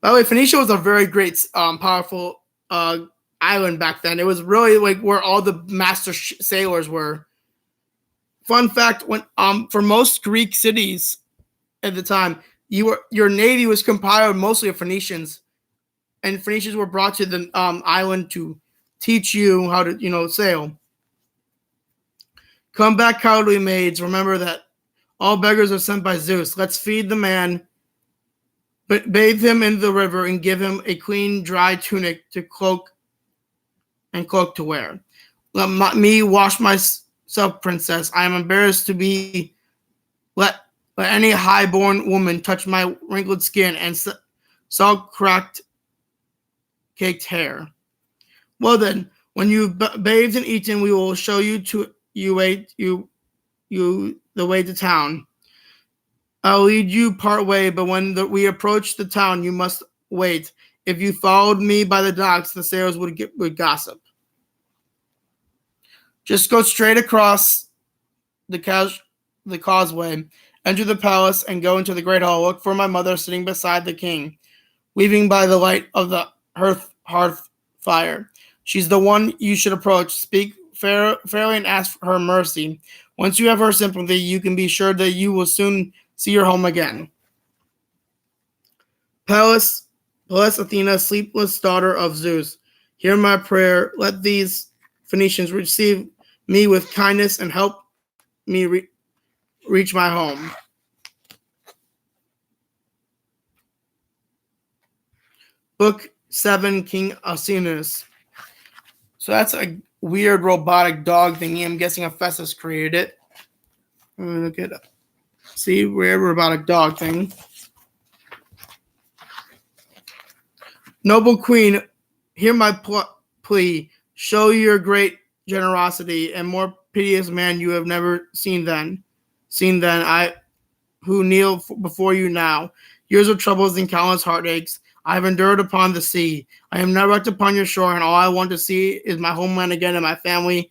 By the way, Phoenicia was a very great, powerful island back then. It was really like where all the master sailors were. Fun fact: when for most Greek cities at the time, your navy was compiled mostly of Phoenicians, and Phoenicians were brought to the island to teach you how to sail. Come back, cowardly maids. Remember that all beggars are sent by Zeus. Let's feed the man, but bathe him in the river and give him a clean, dry tunic to cloak to wear. Let me wash myself, princess. I am embarrassed to be let any high-born woman touch my wrinkled skin and salt-cracked caked hair. Well then, when you've bathed and eaten, we will show you the way to town. I'll lead you part way, but when we approach the town, you must wait. If you followed me by the docks, the sailors would gossip. Just go straight across the causeway, enter the palace, and go into the great hall. Look for my mother sitting beside the king, weaving by the light of the hearth fire. She's the one you should approach. Speak fairly and ask for her mercy. Once you have her sympathy, you can be sure that you will soon see your home again. Pallas Athena, sleepless daughter of Zeus, hear my prayer. Let these Phoenicians receive me with kindness and help me reach my home. Book 7, King Alcinous. So that's a weird robotic dog thingy. I'm guessing Hephaestus created it. Look at it. See, weird robotic dog thing. Noble queen, Hear my plea. Show your great generosity and more piteous man you have never seen then. I who kneel before you now. Years of troubles and countless heartaches I have endured upon the sea. I am now wrecked upon your shore, and all I want to see is my homeland again and my family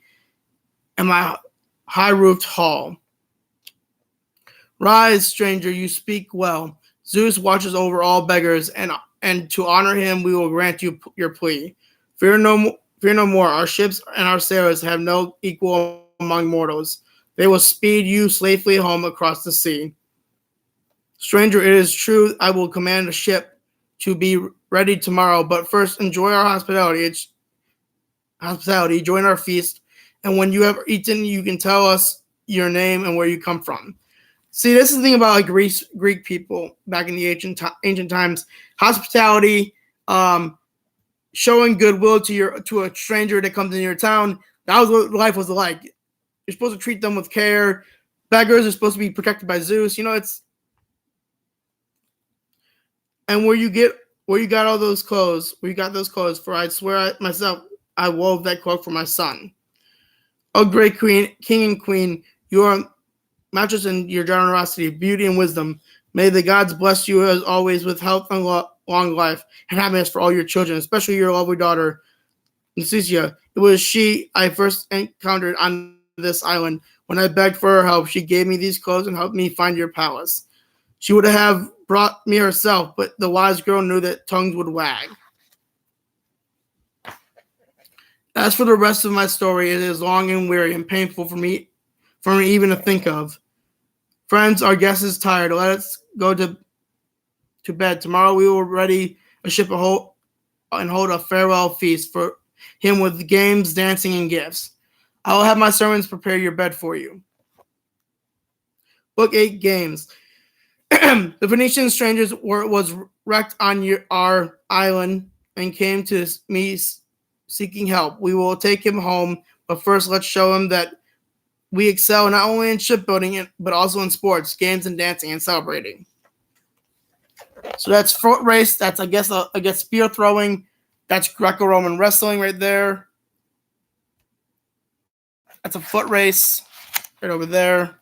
and my high-roofed hall. Rise, stranger, you speak well. Zeus watches over all beggars, and to honor him we will grant you your plea. Fear no more. Our ships and our sailors have no equal among mortals. They will speed you safely home across the sea. Stranger, it is true I will command a ship to be ready tomorrow, but first enjoy our hospitality, join our feast, and when you have eaten, you can tell us your name and where you come from. See, this is the thing about like Greek people back in the ancient times. Hospitality, showing goodwill to a stranger that comes into your town. That was what life was like. You're supposed to treat them with care. Beggars are supposed to be protected by Zeus. And where you got all those clothes, for I swear myself I wove that cloak for my son. O great queen, king and queen, you are matchless in your generosity, beauty, and wisdom. May the gods bless you as always with health and long life and happiness for all your children, especially your lovely daughter, Nausicaa. It was she I first encountered on this island. When I begged for her help, she gave me these clothes and helped me find your palace. She would have brought me herself, but the wise girl knew that tongues would wag. As for the rest of my story, it is long and weary and painful for me even to think of. Friends, our guest is tired. Let us go to bed. Tomorrow we will ready a ship and hold a farewell feast for him with games, dancing, and gifts. I will have my servants prepare your bed for you. Book 8 Games. The Phoenician strangers was wrecked on our island and came to me seeking help. We will take him home, but first let's show him that we excel not only in shipbuilding but also in sports, games, and dancing and celebrating. So that's foot race. That's I guess spear throwing. That's Greco-Roman wrestling right there. That's a foot race right over there.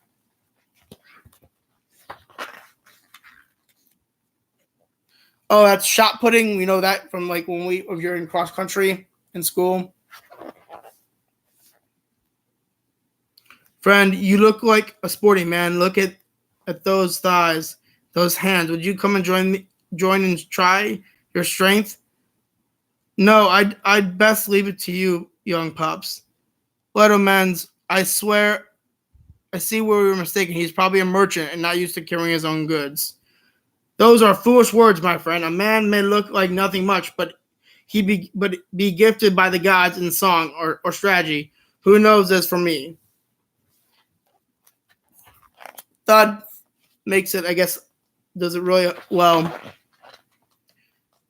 Oh, that's shot putting. We know that from like if you're in cross country in school. Friend, you look like a sporty man. Look at those thighs, those hands. Would you come and join and try your strength? No, I'd best leave it to you, young pups. Little men's, I swear, I see where we were mistaken. He's probably a merchant and not used to carrying his own goods. Those are foolish words, my friend. A man may look like nothing much, but be gifted by the gods in song or strategy. Who knows this for me? Thud makes it, I guess, does it really well.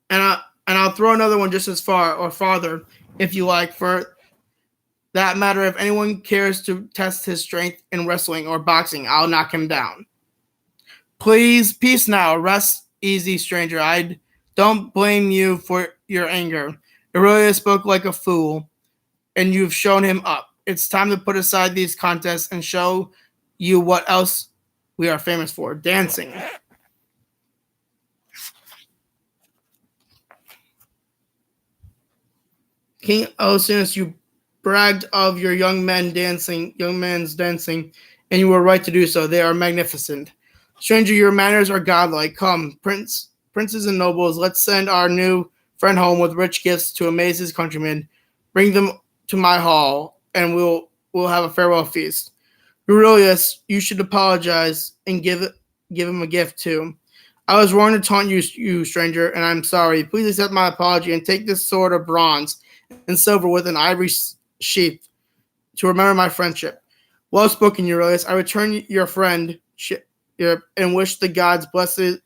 And I'll throw another one just as far or farther, if you like. For that matter, if anyone cares to test his strength in wrestling or boxing, I'll knock him down. Please, peace now. Rest easy, stranger. I don't blame you for your anger. Aurelia spoke like a fool, and you've shown him up. It's time to put aside these contests and show you what else we are famous for, dancing. King Oceanus, you bragged of your young men's dancing, and you were right to do so. They are magnificent. Stranger, your manners are godlike. Come, princes and nobles, let's send our new friend home with rich gifts to amaze his countrymen. Bring them to my hall, and we'll have a farewell feast. Aurelius, you should apologize and give him a gift too. I was wrong to taunt you, stranger, and I'm sorry. Please accept my apology and take this sword of bronze and silver with an ivory sheath to remember my friendship. Well spoken, Aurelius. I return your friend and wish the gods blessings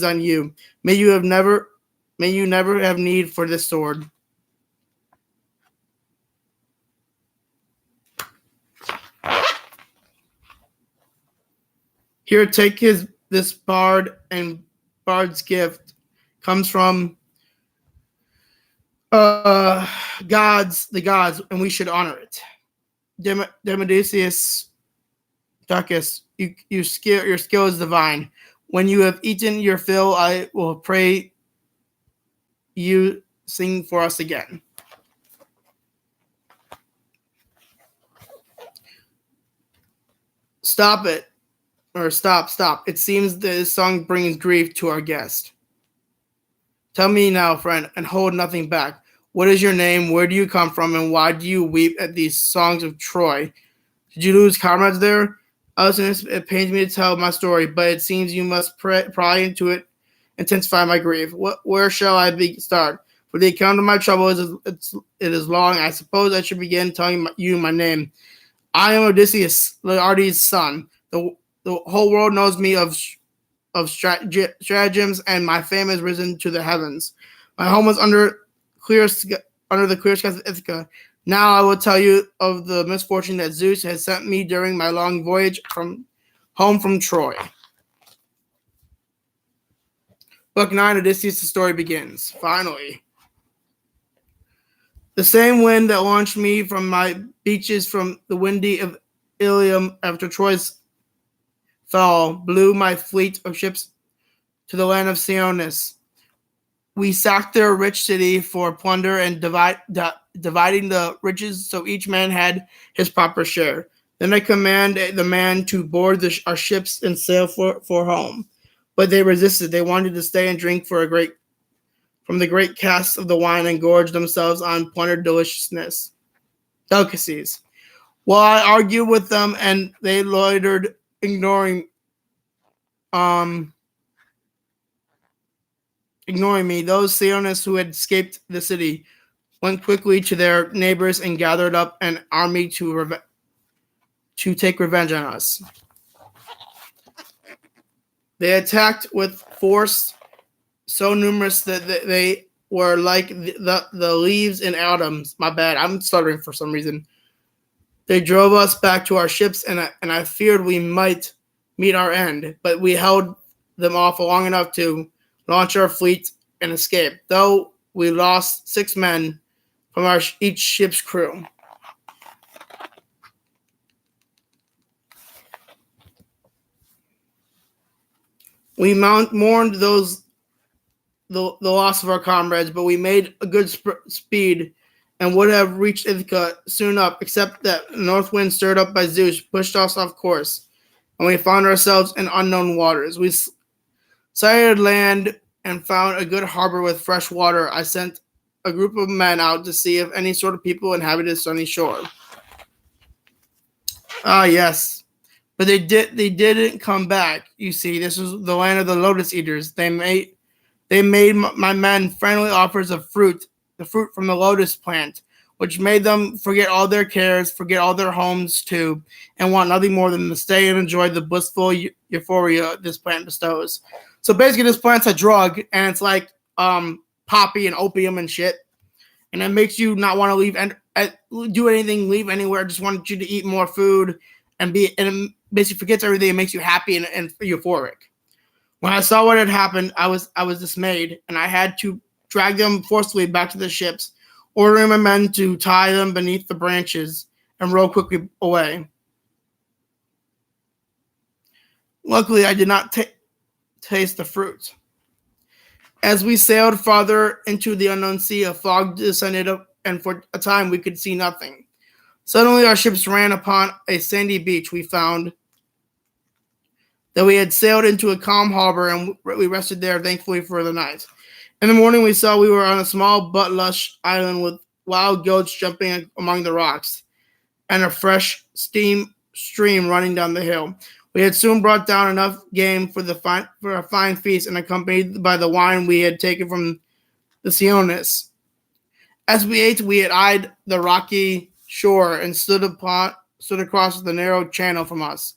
on you. May you never have need for this sword. Here, take this bard, and bard's gift comes from Uh, the gods, and we should honor it. Demodicius Duckus, your skill is divine. When you have eaten your fill, I will pray you sing for us again. Stop it. Or stop. It seems this song brings grief to our guest. Tell me now, friend, and hold nothing back. What is your name? Where do you come from? And why do you weep at these songs of Troy? Did you lose comrades there? Listen, it pains me to tell my story, but it seems you must pry into it, intensify my grief. Where shall I start? For the account of my trouble it is long. I suppose I should begin telling you my name. I am Odysseus, Laertes' son. The whole world knows me of stratagems, and my fame has risen to the heavens. My home was under the clear skies of Ithaca. Now I will tell you of the misfortune that Zeus has sent me during my long voyage home from Troy. Book 9, Odysseus, the story begins. Finally. The same wind that launched me from my beaches from the windy of Ilium after Troy's fall blew my fleet of ships to the land of Sionis. We sacked their rich city for plunder and dividing the riches so each man had his proper share. Then I commanded the man to board our ships and sail for home. But they resisted. They wanted to stay and drink from the great casks of the wine and gorge themselves on plundered delicacies. While I argued with them and they loitered, ignoring me, those Sionists who had escaped the city went quickly to their neighbors and gathered up an army to take revenge on us. They attacked with force so numerous that they were like the leaves in autumn. My bad, I'm stuttering for some reason. They drove us back to our ships, and I feared we might meet our end, but we held them off long enough to launch our fleet and escape, though we lost 6 men from each ship's crew. We mourned the loss of our comrades, but we made a good speed and would have reached Ithaca soon up, except that the north wind stirred up by Zeus pushed us off course, and we found ourselves in unknown waters. We sighted land and found a good harbor with fresh water. I sent a group of men out to see if any sort of people inhabited the sunny shore. Ah, yes. But they didn't come back. You see, this was the land of the lotus eaters. They made my men friendly offers of fruit, the fruit from the lotus plant, which made them forget all their cares, forget all their homes too, and want nothing more than to stay and enjoy the blissful euphoria this plant bestows. So basically, this plant's a drug, and it's like poppy and opium and shit, and it makes you not want to leave and do anything, leave anywhere. Just want you to eat more food and it basically forgets everything and makes you happy and euphoric. When I saw what had happened, I was dismayed, and I had to drag them forcefully back to the ships, ordering my men to tie them beneath the branches and row quickly away. Luckily, I did not taste the fruit. As we sailed farther into the unknown sea, a fog descended, and for a time we could see nothing. Suddenly, our ships ran upon a sandy beach. We found that we had sailed into a calm harbor, and we rested there thankfully for the night. In the morning, we saw we were on a small but lush island with wild goats jumping among the rocks and a fresh stream running down the hill. We had soon brought down enough game for a fine feast, and accompanied by the wine we had taken from the Sionis. As we ate, we had eyed the rocky shore and stood across the narrow channel from us,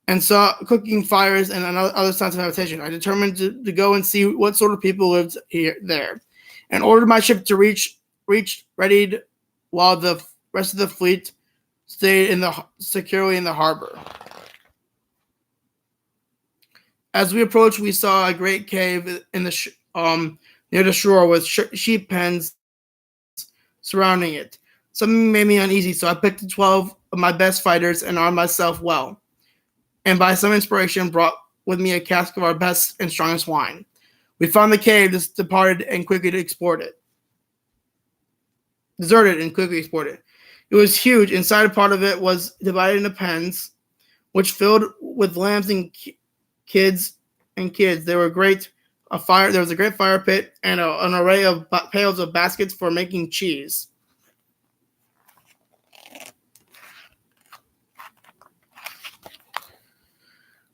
and saw cooking fires and other signs of habitation. I determined to go and see what sort of people lived there, and ordered my ship to reach readied, while the rest of the fleet stayed securely in the harbor. As we approached, we saw a great cave in the near the shore with sheep pens surrounding it. Something made me uneasy, so I picked 12 of my best fighters and armed myself well, and by some inspiration brought with me a cask of our best and strongest wine. We found the cave, deserted and quickly explored it. It was huge. Inside a part of it was divided into pens, which filled with lambs and kids. There were great a fire. There was a great fire pit and an array of pails of baskets for making cheese.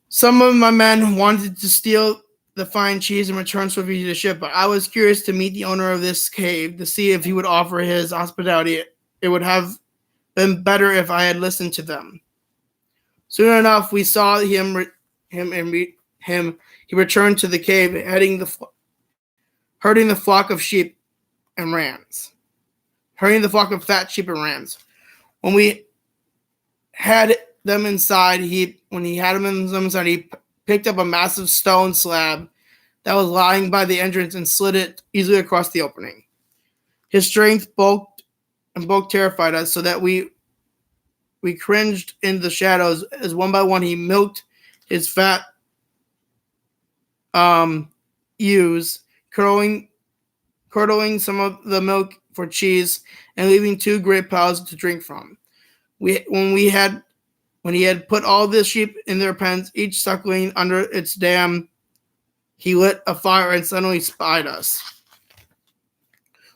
Some of my men wanted to steal the fine cheese and return swiftly to the ship, but I was curious to meet the owner of this cave to see if he would offer his hospitality. It would have been better if I had listened to them. Soon enough, we saw him. He returned to the cave, herding the flock of sheep and rams. Herding the flock of fat sheep and rams. When we had them inside, he picked up a massive stone slab that was lying by the entrance and slid it easily across the opening. His strength bulk terrified us, so that we cringed in the shadows as one by one he milked his fat ewes, curdling some of the milk for cheese and leaving 2 great piles to drink from. When he had put all the sheep in their pens, each suckling under its dam, he lit a fire and suddenly spied us.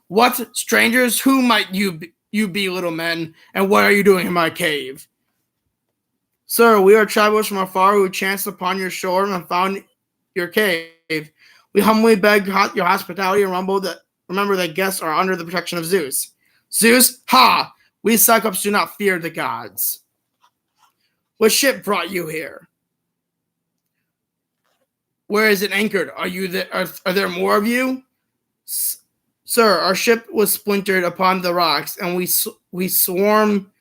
"What, strangers? Who might you be, little men? And what are you doing in my cave?" "Sir, we are travelers from afar who chanced upon your shore and found your cave. We humbly beg your hospitality and remember that guests are under the protection of Zeus." "Zeus? Ha! We Cyclops do not fear the gods." "What ship brought you here?" "Where is it anchored? Are there more of you?" "Sir, our ship was splintered upon the rocks, and we swam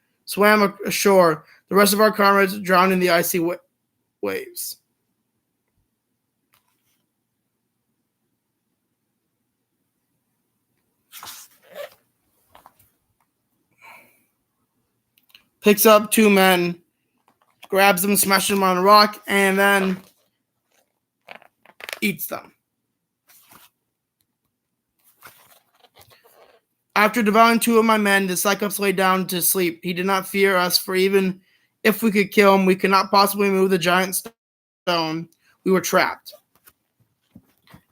ashore. The rest of our comrades drowned in the icy waves." Picks up 2 men, grabs them, smashes them on a rock, and then eats them. After devouring 2 of my men, the Cyclops lay down to sleep. He did not fear us, for even if we could kill him, we could not possibly move the giant stone. We were trapped.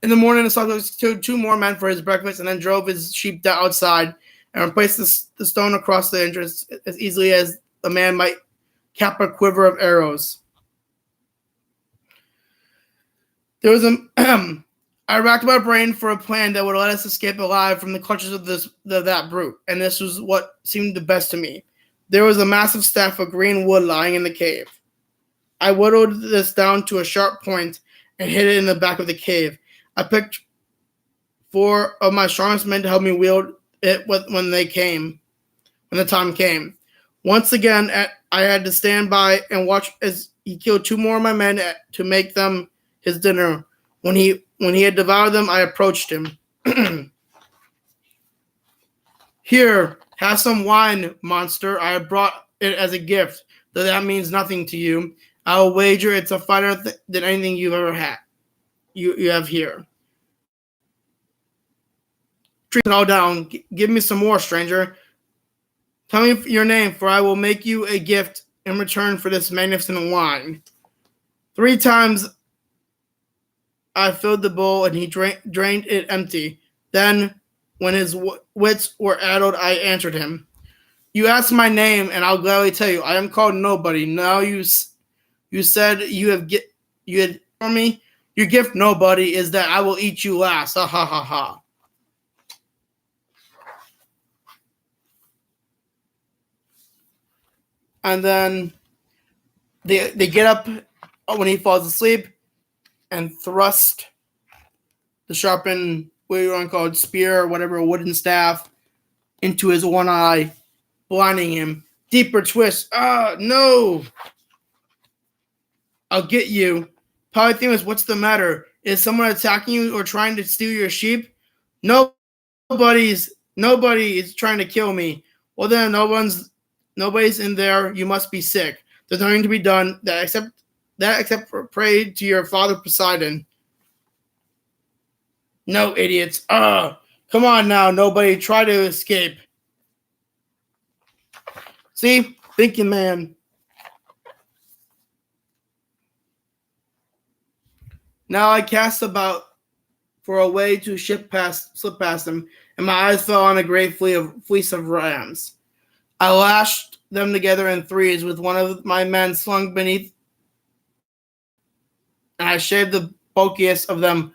In the morning, the Cyclops took 2 more men for his breakfast and then drove his sheep outside and replaced the stone across the entrance as easily as a man might cap a quiver of arrows. There was I racked my brain for a plan that would let us escape alive from the clutches of that brute, and this was what seemed the best to me. There was a massive staff of green wood lying in the cave. I whittled this down to a sharp point and hid it in the back of the cave. I picked 4 of my strongest men to help me wield it when the time came. Once again, I had to stand by and watch as he killed 2 more of my men to make them his dinner. When he had devoured them, I approached him. "Here, have some wine, monster. I have brought it as a gift, though that means nothing to you. I will wager it's a finer than anything you've ever had. You have here. Drink it all down. Give me some more, stranger. Tell me your name, for I will make you a gift in return for this magnificent wine." 3 times I filled the bowl, and he drained it empty. Then, when his wits were addled, I answered him. "You asked my name, and I'll gladly tell you. I am called Nobody. Now you said you had for me. Your gift, Nobody, is that I will eat you last. Ha ha ha ha." And then they get up when he falls asleep and thrust the sharpened, what you want to call it, spear or whatever, wooden staff into his one eye, blinding him. Deeper twist. No. "I'll get you." Polyphemus, what's the matter? Is someone attacking you or trying to steal your sheep? Nobody is trying to kill me. Well then nobody's in there. You must be sick. There's nothing to be done except for pray to your father Poseidon. No, idiots. Come on now, nobody try to escape. See? Thinking man. Now I cast about for a way to slip past them, and my eyes fell on a great fleece of rams. I lashed them together in threes with one of my men slung beneath, and I shaved the bulkiest of them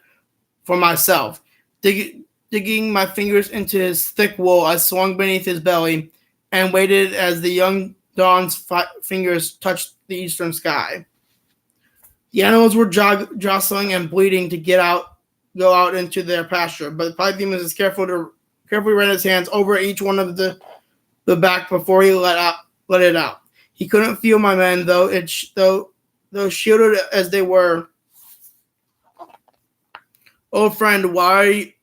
for myself. Digging my fingers into his thick wool, I swung beneath his belly and waited as the young dawn's fingers touched the eastern sky. The animals were jostling and bleating to go out into their pasture, but Polyphemus is carefully ran his hands over each one of the back before he let it out. He couldn't feel my men, though shielded as they were. Oh, friend, why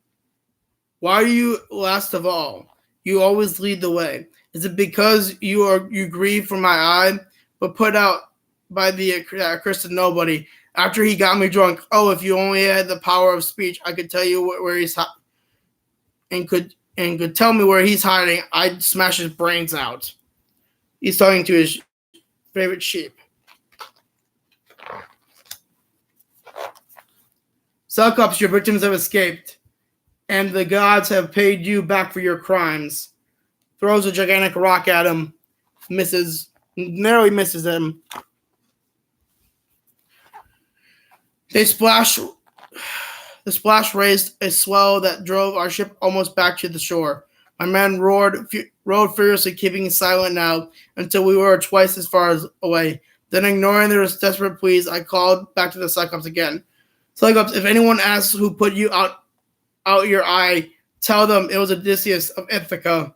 are you last of all? You always lead the way. Is it because you grieve for my eye, but put out by the accursed nobody after he got me drunk? Oh, if you only had the power of speech, I could tell you where he's and could tell me where he's hiding. I'd smash his brains out. He's talking to his favorite sheep. Cyclops, your victims have escaped, and the gods have paid you back for your crimes. Throws a gigantic rock at him, narrowly misses him. The splash raised a swell that drove our ship almost back to the shore. My men rowed furiously, keeping silent now until we were twice as far away. Then, ignoring their desperate pleas, I called back to the Cyclops again. Cyclops, if anyone asks who put you out your eye, tell them it was Odysseus of Ithaca.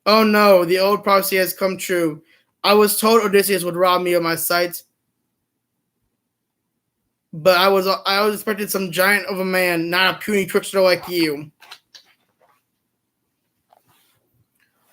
Oh no, the old prophecy has come true. I was told Odysseus would rob me of my sight, but I was expecting some giant of a man, not a puny trickster like you.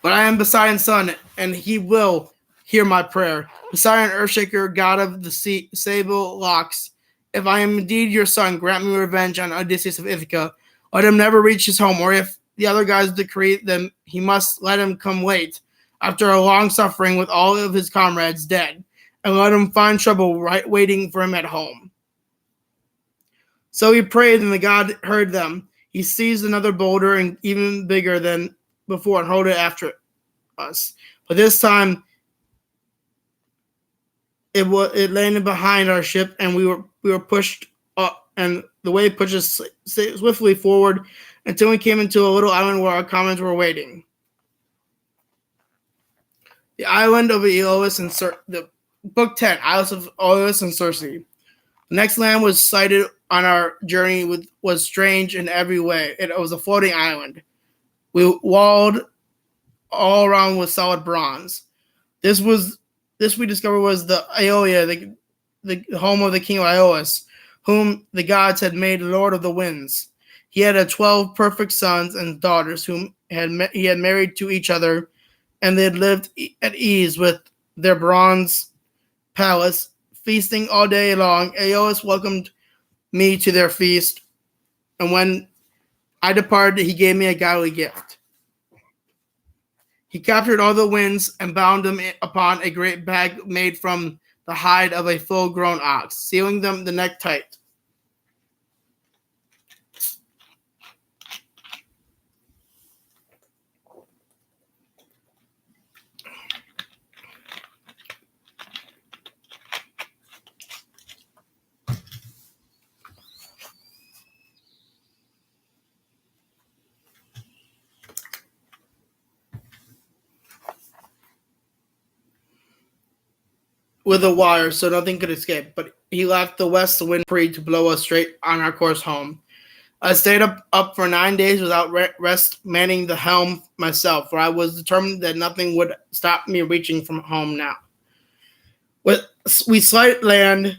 But I am Poseidon's son, and he will hear my prayer. Poseidon, Earthshaker, god of the sable locks, if I am indeed your son, grant me revenge on Odysseus of Ithaca. Let him never reach his home, or if the other gods decree them, he must let him come late, after a long suffering with all of his comrades dead, and let him find trouble waiting for him at home. So he prayed, and the god heard them. He seized another boulder, and even bigger than before, and hurled it after us. But this time, it landed behind our ship, and we were pushed up, and the wave pushed us swiftly forward until we came into a little island where our comrades were waiting. The island of Aeolus and Book 10, Isles of Aeolus and Circe. The next land was sighted on our journey was strange in every way. It was a floating island. We walled all around with solid bronze. This we discovered was the Aeolia, the home of the king of Aeolus, whom the gods had made lord of the winds. He had 12 perfect sons and daughters whom he had married to each other, and they had lived at ease with their bronze palace, feasting all day long. Aeolus welcomed me to their feast, and when I departed, he gave me a godly gift. He captured all the winds and bound them upon a great bag made from the hide of a full-grown ox, sealing them the neck tight. With a wire so nothing could escape, but he left the west wind free to blow us straight on our course home. I stayed up for 9 days without rest, manning the helm myself, for I was determined that nothing would stop me reaching from home now. We sighted land,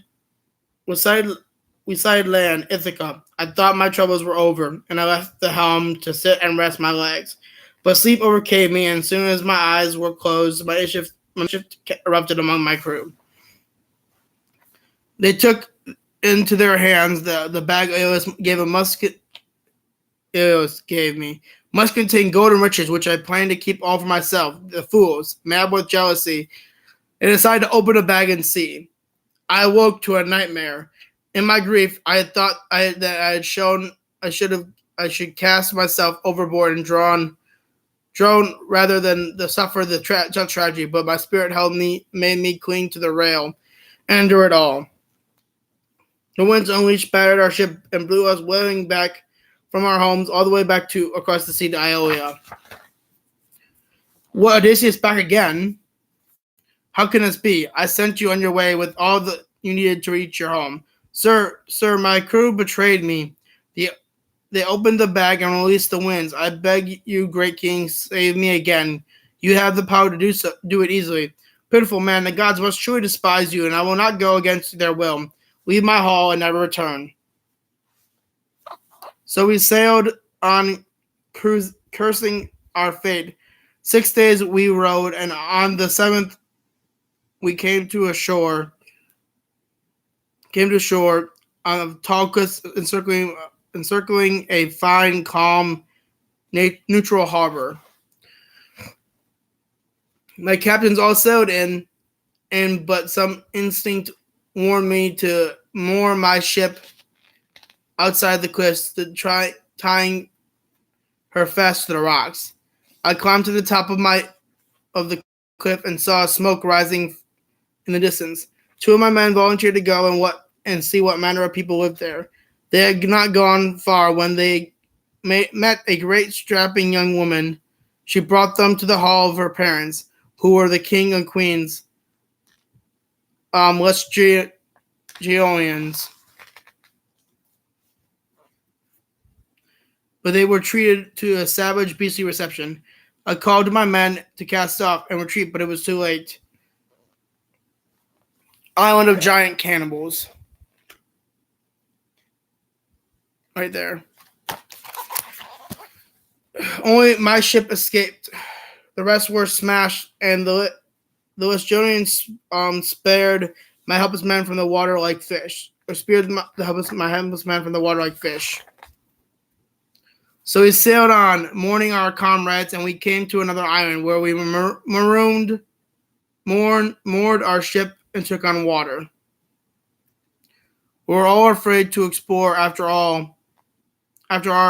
Ithaca. I thought my troubles were over, and I left the helm to sit and rest my legs. But sleep overcame me, and as soon as my eyes were closed, my mischief erupted among my crew. They took into their hands the bag Aeolus gave a musket. Aeolus gave me must contain gold and riches, which I planned to keep all for myself. The fools, mad with jealousy, and decided to open the bag and see. I awoke to a nightmare. In my grief, I had thought that I should cast myself overboard and drown rather than suffer the tragedy. But my spirit made me cling to the rail and endure it all. The winds unleashed battered our ship and blew us wailing back from our homes all the way back across the sea to Iolia. What, Odysseus back again? How can this be? I sent you on your way with all that you needed to reach your home. Sir, my crew betrayed me. They opened the bag and released the winds. I beg you, great king, save me again. You have the power to do it easily. Pitiful man, the gods must surely despise you, and I will not go against their will. Leave my hall and never return. So we sailed on, cursing our fate. 6 days we rowed, and on the 7th we came to shore on tall cliffs encircling a fine, calm, neutral harbor. My captains all sailed in, but some instinct warned me to moor my ship outside the cliffs, to try tying her fast to the rocks. I climbed to the top of the cliff and saw smoke rising in the distance. 2 of my men volunteered to go and see what manner of people lived there. They had not gone far when they met a great strapping young woman. She brought them to the hall of her parents, who were the king and queens, Lesgeonians. But they were treated to a savage, beastly reception. I called to my men to cast off and retreat, but it was too late. Island of giant cannibals. Right there. Only my ship escaped. The rest were smashed, and the Lesgionians spared my helpless men from the water like fish. Or speared my helpless men from the water like fish. So we sailed on, mourning our comrades, and we came to another island where we moored our ship and took on water. We were all afraid to explore after our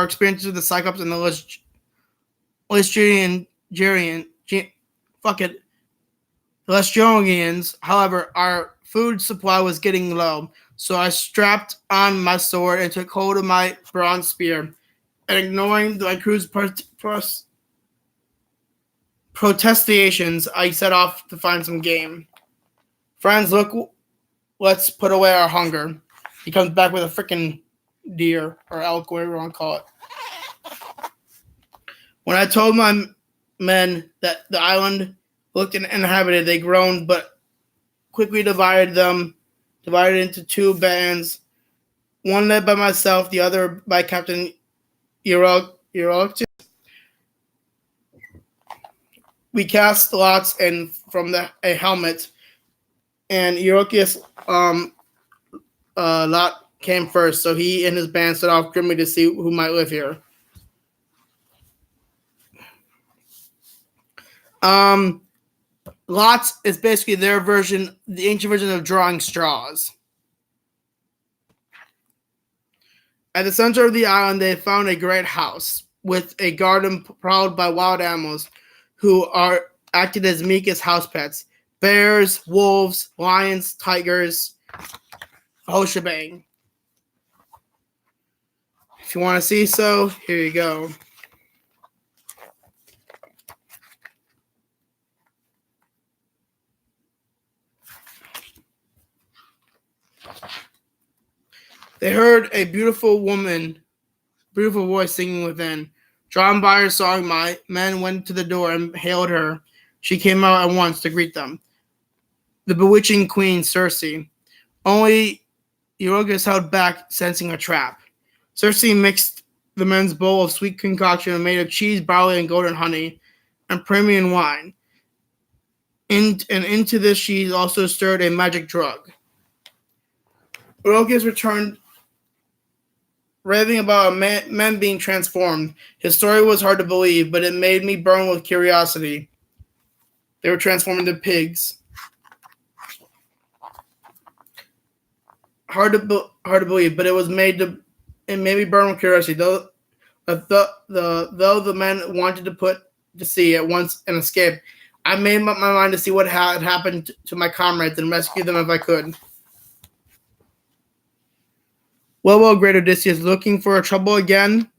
experiences with the Cyclops and the Lesgionians. However, our food supply was getting low, so I strapped on my sword and took hold of my bronze spear. And ignoring my crew's protestations, I set off to find some game. Friends, look, let's put away our hunger. He comes back with a freaking deer or elk, whatever you want to call it. When I told my men that the island looked uninhabited, they groaned, but quickly divided into 2 bands, one led by myself, the other by Captain Euroctus. We cast lots and from a helmet, and Euroctus lot came first, so he and his band set off grimly to see who might live here. Lots is basically their version, the ancient version of drawing straws. At the center of the island, they found a great house with a garden prowled by wild animals who acted as meek as house pets. Bears, wolves, lions, tigers, a whole shebang. If you want to see so, here you go. They heard a beautiful voice singing within. Drawn by her song, my men went to the door and hailed her. She came out at once to greet them. The bewitching queen, Circe. Only Eurocus held back, sensing a trap. Circe mixed the men's bowl of sweet concoction made of cheese, barley, and golden honey, and premium wine. And into this she also stirred a magic drug. Orpheus returned, raving about men being transformed. His story was hard to believe, but it made me burn with curiosity. They were transformed into pigs. Hard to believe, but it made me burn with curiosity. Though the men wanted to put to sea at once and escape, I made up my mind to see what had happened to my comrades and rescue them if I could. Well, great Odysseus, looking for trouble again?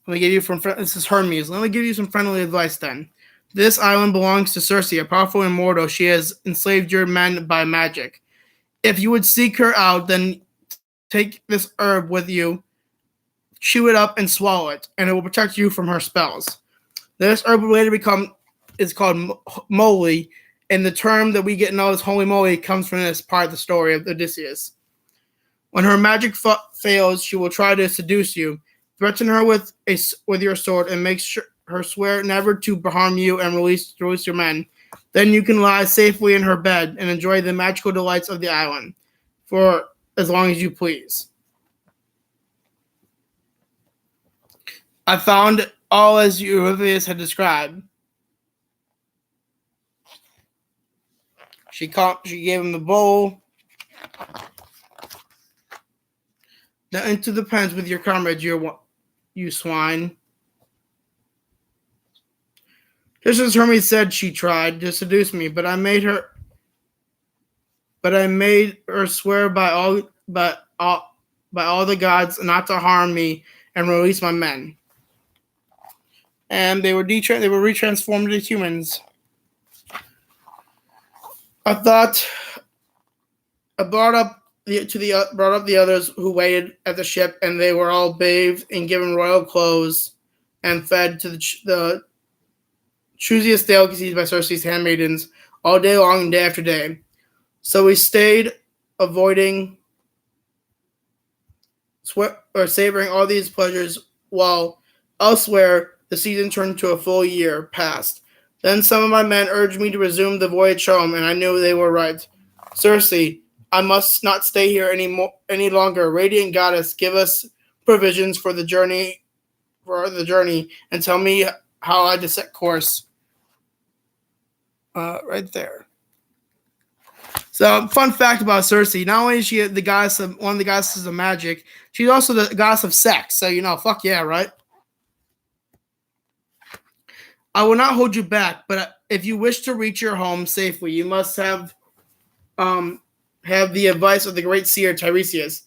Let me give you this is Hermes. Let me give you some friendly advice then. This island belongs to Circe, a powerful immortal. She has enslaved your men by magic. If you would seek her out, then take this herb with you, chew it up and swallow it, and it will protect you from her spells. This herb will later is called moly, and the term that we get to know as holy moly comes from this part of the story of Odysseus. When her magic fails, she will try to seduce you. Threaten her with your sword and make her swear never to harm you and release your men. Then you can lie safely in her bed and enjoy the magical delights of the island for as long as you please. I found all as Eurystheus had described. She gave him the bowl. Now into the pens with your comrades, you swine. Just as Hermes said, she tried to seduce me, but I made her swear by all the gods not to harm me and release my men. And they were retransformed into humans. I brought up the others who waited at the ship, and they were all bathed and given royal clothes and fed to the choosiest delicacies by Circe's handmaidens all day long and day after day. So we stayed, avoiding savoring all these pleasures, while elsewhere the season turned to a full year past. Then some of my men urged me to resume the voyage home, and I knew they were right. Circe, I must not stay here any longer. Radiant goddess, give us provisions for the journey, and tell me how I to set course. Right there. So, fun fact about Circe: not only is she one of the goddesses of magic, she's also the goddess of sex. So fuck yeah, right? I will not hold you back, but if you wish to reach your home safely, you must have the advice of the great seer Tiresias.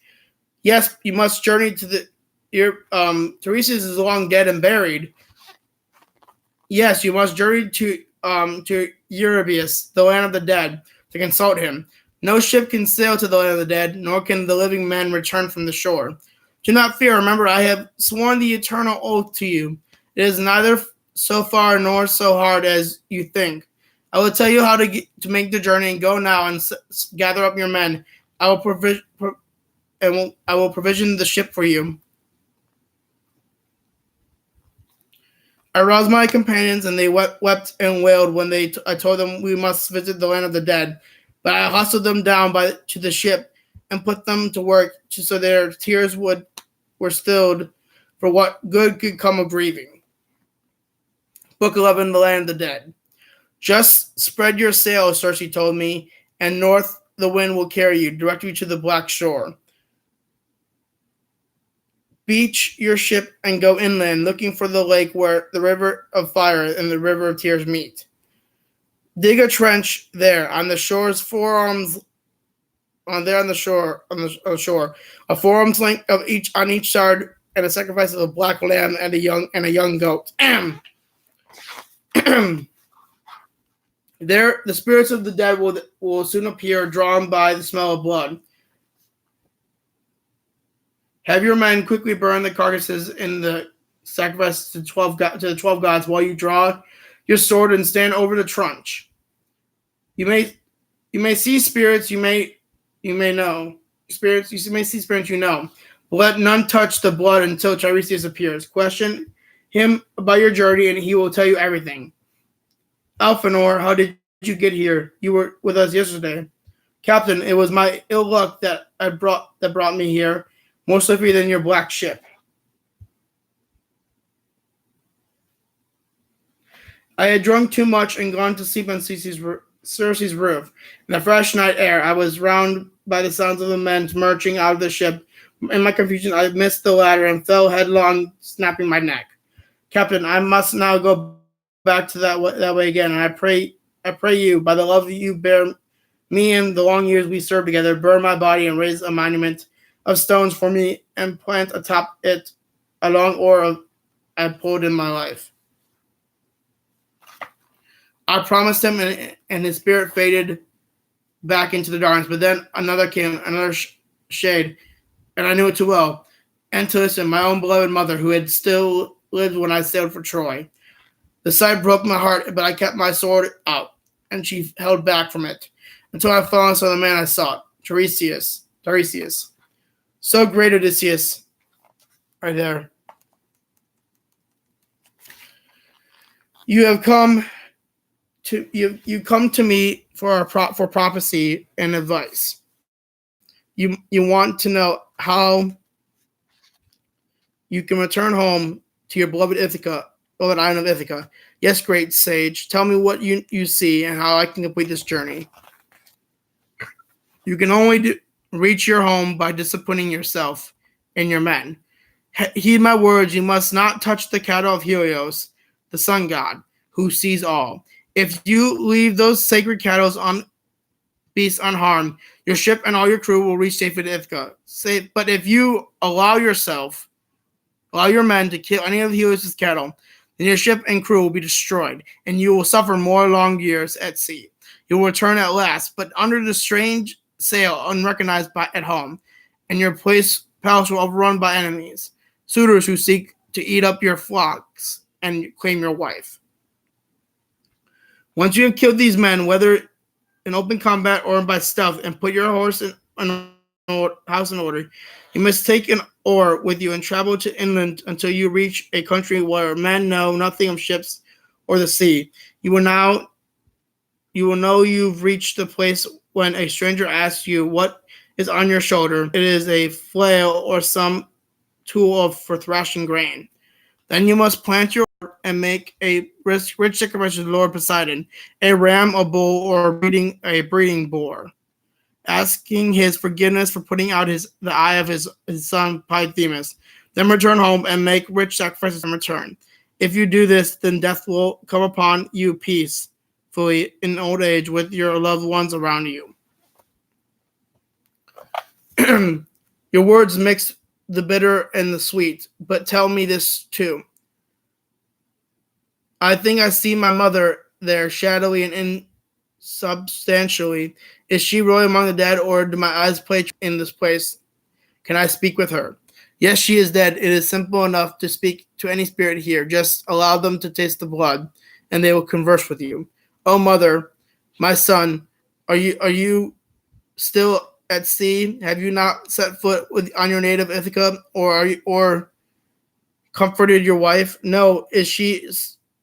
Yes, you must journey to Tiresias is long dead and buried. Yes, you must journey to Erebus, the land of the dead, to consult him. No ship can sail to the land of the dead, nor can the living men return from the shore. Do not fear. Remember, I have sworn the eternal oath to you. It is neither so far nor so hard as you think. I will tell you how to make the journey, and go now and gather up your men. I will provision the ship for you. I roused my companions, and they wept and wailed when I told them we must visit the land of the dead. But I hustled them down to the ship and put them to work so their tears were stilled for what good could come of grieving. Book 11, The Land of the Dead. Just spread your sails, Circe told me, and north the wind will carry you, direct you to the black shore. Beach your ship and go inland, looking for the lake where the river of fire and the river of tears meet. Dig a trench there on the shore's forearms. On the shore, a forearm's length of each on each side, and a sacrifice of a black lamb and a young goat. There, the spirits of the dead will soon appear, drawn by the smell of blood. Have your men quickly burn the carcasses in the sacrifice to the 12 gods while you draw your sword and stand over the trench. You may see spirits, you may you may know. Spirits you may see spirits you know. But let none touch the blood until Tiresias appears. Question him about your journey, and he will tell you everything. Alphanor, how did you get here? You were with us yesterday. Captain, it was my ill luck that brought me here, more slippery than your black ship. I had drunk too much and gone to sleep on Circe's roof. In the fresh night air, I was roused by the sounds of the men marching out of the ship. In my confusion, I missed the ladder and fell headlong, snapping my neck. Captain, I must now go back to that way again, and I pray you, by the love you bear me and the long years we served together, burn my body and raise a monument of stones for me and plant atop it a long oar I pulled in my life. I promised him, and his spirit faded back into the darkness. But then another came, another shade, and I knew it too well. Antilyssa, my own beloved mother, who had still lived when I sailed for Troy. The sight broke my heart, but I kept my sword out, and she held back from it, until I fell and saw the man I sought, Tiresias. So great Odysseus, right there. You have come you come to me for prophecy and advice. You want to know how you can return home to your beloved island of Ithaca. Yes, great sage. Tell me what you see and how I can complete this journey. You can only reach your home by disciplining yourself and your men. Heed my words. You must not touch the cattle of Helios, the sun god, who sees all. If you leave those sacred cattle beasts unharmed, your ship and all your crew will reach safely to Ithaca. But if you allow your men to kill any of Helios' cattle, then your ship and crew will be destroyed, and you will suffer more long years at sea. You will return at last, but under the strange sail, unrecognized at home, and your palace will overrun by enemies, suitors who seek to eat up your flocks and claim your wife. Once you have killed these men, whether in open combat or by stealth, and put your house in order, you must take an oar with you and travel to inland until you reach a country where men know nothing of ships or the sea. You will know you've reached the place when a stranger asks you what is on your shoulder. It is a flail or some tool for thrashing grain. Then you must plant your and make a rich sacrifice to the Lord Poseidon, a ram, a bull, or a breeding boar, asking his forgiveness for putting out the eye of his son Pythimus. Then return home and make rich sacrifices in return. If you do this, then death will come upon you peacefully in old age with your loved ones around you. Your words mix the bitter and the sweet, but tell me this too. I think I see my mother there, shadowy and insubstantially. Is she really among the dead, or do my eyes play in this place? Can I speak with her? Yes, she is dead. It is simple enough to speak to any spirit here. Just allow them to taste the blood, and they will converse with you. Oh, mother, my son, are you still at sea? Have you not set foot on your native Ithaca, or comforted your wife? No. Is she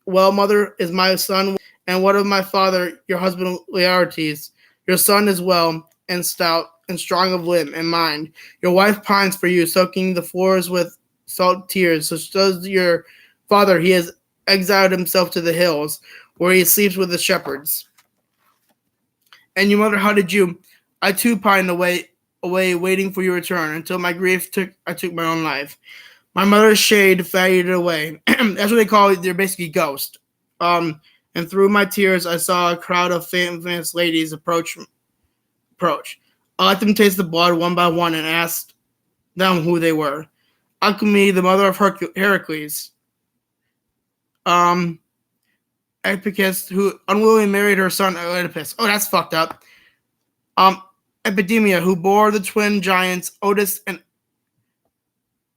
well, mother? Is my son? And what of my father, your husband Laertes? Your son is well and stout and strong of limb and mind. Your wife pines for you, soaking the floors with salt tears. So does your father. He has exiled himself to the hills, where he sleeps with the shepherds. And your mother, how did you? I too pined away, waiting for your return, until my grief I took my own life. My mother's shade faded away. That's what they call it. They're basically ghosts. And through my tears, I saw a crowd of famous ladies approach. I let them taste the blood one by one and asked them who they were. Alcmene, the mother of Heracles. Epicus, who unwillingly married her son Oedipus. Oh, that's fucked up. Epidemia, who bore the twin giants Otis and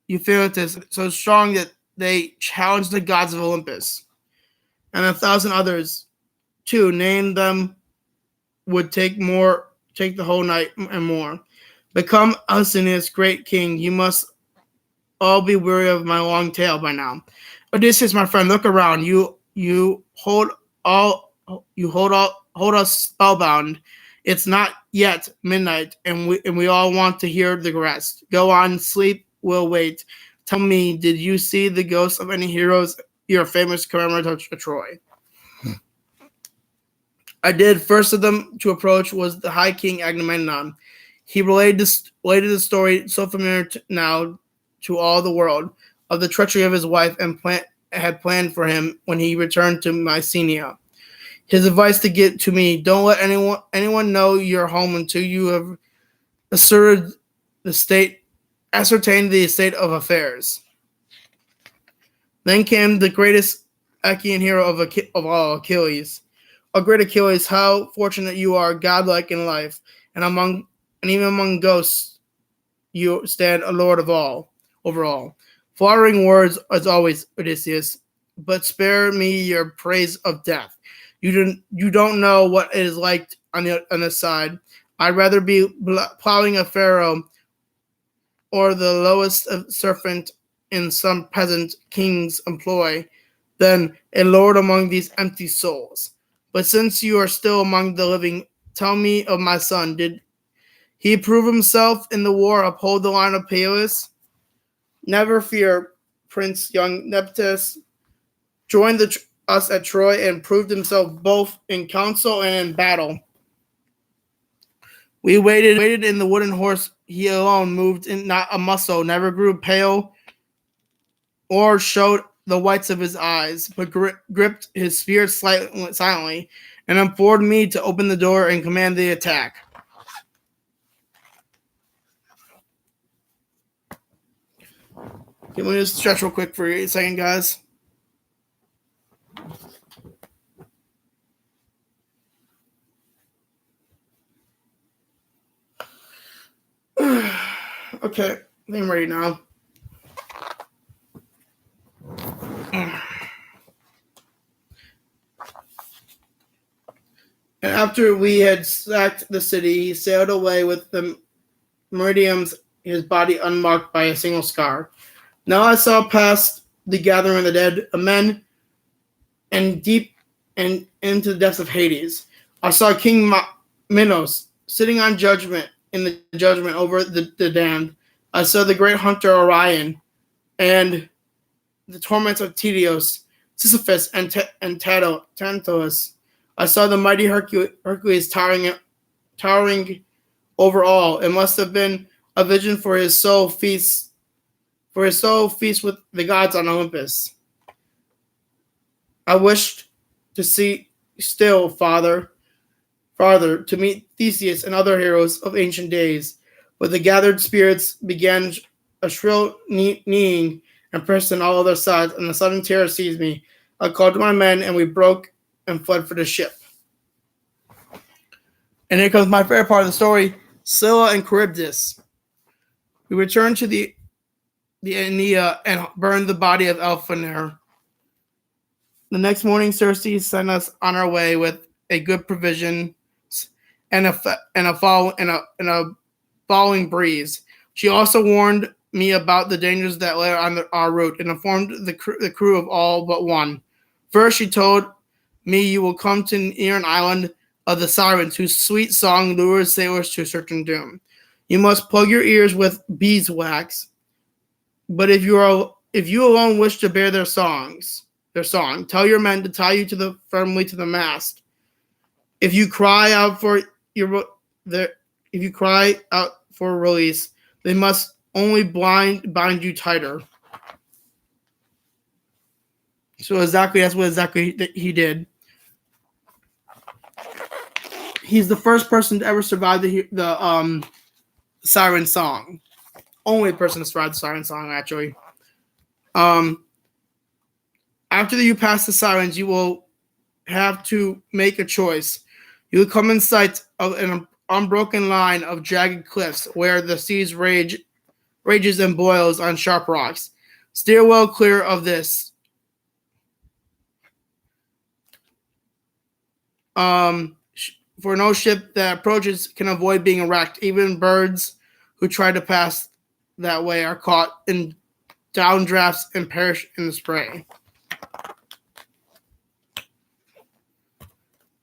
Euphrates, so strong that they challenged the gods of Olympus. And 1,000 others, too, named them, would take more take the whole night and more. Become Alcinius, great king. You must all be weary of my long tale by now. Odysseus, my friend, look around. You hold us spellbound. It's not yet midnight, and we all want to hear the rest. Go on, sleep. We'll wait. Tell me, did you see the ghosts of any heroes? Your famous commemorative of Troy. I did. First of them to approach was the High King Agamemnon. He related the story so familiar now to all the world of the treachery of his wife and had planned for him when he returned to Mycenae. His advice to get to me: don't let anyone know you're home until you have ascertained the state of affairs. Then came the greatest Achaean hero of all, Achilles. O great Achilles, how fortunate you are, godlike in life, and even among ghosts, you stand a lord of all, over all. Flattering words as always, Odysseus, but spare me your praise of death. You don't know what it is like on the side. I'd rather be plowing a pharaoh or the lowest servant in some peasant king's employ than a lord among these empty souls. But since you are still among the living, tell me of my son. Did he prove himself in the war, uphold the line of Peleus? Never fear, Prince young Nephthys joined us at Troy and proved himself both in council and in battle. We waited in the wooden horse. He alone moved in, not a muscle, never grew pale or showed the whites of his eyes, but gripped his spear silently and implored me to open the door and command the attack. Can we just stretch real quick for a second, guys? Okay, I think I'm ready now. And after we had sacked the city, he sailed away with the meridians, his body unmarked by a single scar. Now I saw past the gathering of the dead, men, and deep and into the depths of Hades. I saw King Minos sitting on judgment in the judgment over the damned. I saw the great hunter Orion and the torments of Tedios, Sisyphus, and Tantalus. I saw the mighty Hercules towering over all. It must have been a vision for his soul feast with the gods on Olympus. I wished to see still farther to meet Theseus and other heroes of ancient days, but the gathered spirits began a shrill kneeing and pressed on all other sides, and the sudden terror seized me. I called to my men, and we broke and fled for the ship. And here comes my favorite part of the story, Scylla and Charybdis. We returned to the Aeneid and burned the body of Elphenor. The next morning, Circe sent us on our way with a good provision and a following breeze. She also warned me about the dangers that lay on our route and informed the crew of all but one. First, she told me you will come to near an island of the sirens whose sweet song lures sailors to certain doom. You must plug your ears with beeswax, but if you alone wish to bear their song, tell your men to tie you firmly to the mast. If you cry out for release, they must only bind you tighter. So that's what he did. He's the first person to ever survive the siren song. Only person to survive the siren song, actually. After you pass the sirens, you will have to make a choice. You will come in sight of an unbroken line of jagged cliffs where the seas rages and boils on sharp rocks. Steer well clear of this. for no ship that approaches can avoid being wrecked. Even birds who try to pass that way are caught in downdrafts and perish in the spray.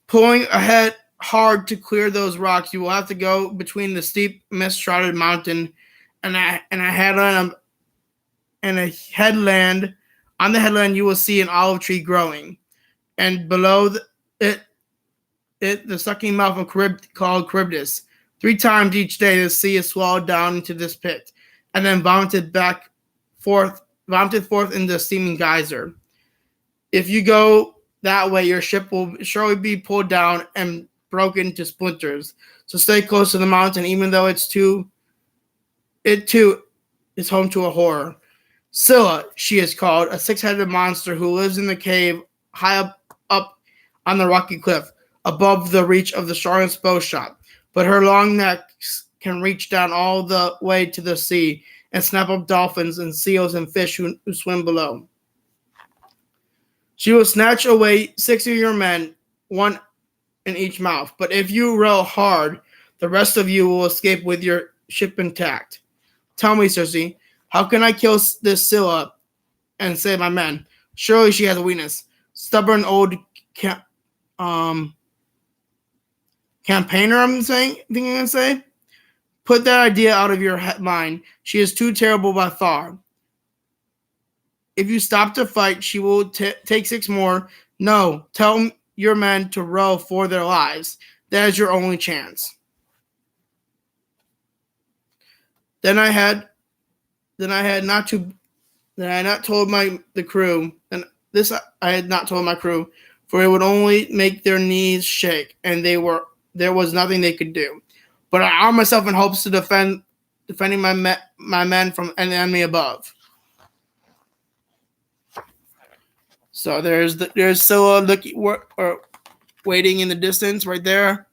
Pulling ahead hard to clear those rocks, you will have to go between the steep, mist-shrouded mountain and a headland. And a headland. On the headland, you will see an olive tree growing, and below it, the sucking mouth of called Charybdis. 3 times each day, the sea is swallowed down into this pit, and then vomited forth into a steaming geyser. If you go that way, your ship will surely be pulled down and broken to splinters. So stay close to the mountain, even though it too is home to a horror. Scylla, she is called, a 6-headed monster who lives in the cave high up on the rocky cliff, above the reach of the strongest bow shot. But her long neck can reach down all the way to the sea and snap up dolphins and seals and fish who swim below. She will snatch away 6 of your men, 1 in each mouth. But if you row hard, the rest of you will escape with your ship intact. Tell me, Circe, how can I kill this Scylla and save my men? Surely she has a weakness. Stubborn old campaigner, I'm thinking I say. Put that idea out of your mind. She is too terrible by far. If you stop to fight, she will take 6 more. No, tell your men to row for their lives. That is your only chance. Then I had not told the crew, and this I had not told my crew, for it would only make their knees shake, and there was nothing they could do. But I armed myself in hopes to defending my men from an enemy above. So there's Scylla waiting in the distance right there.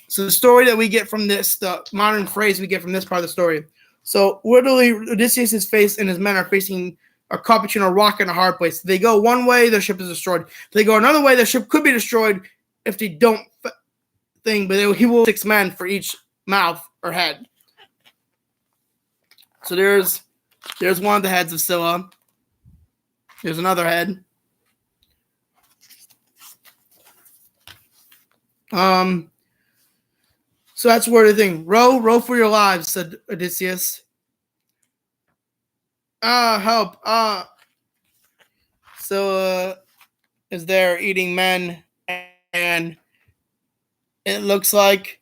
So the story that we get from this, the modern phrase we get from this part of the story. So literally, Odysseus' face and his men are caught between a rock and a hard place. If they go one way, their ship is destroyed. If they go another way, their ship could be destroyed if they don't thing. But he will 6 men for each mouth or head. So there's one of the heads of Scylla. There's another head. So that's where the thing. Row for your lives, said Odysseus. Help. Scylla is there eating men, and it looks like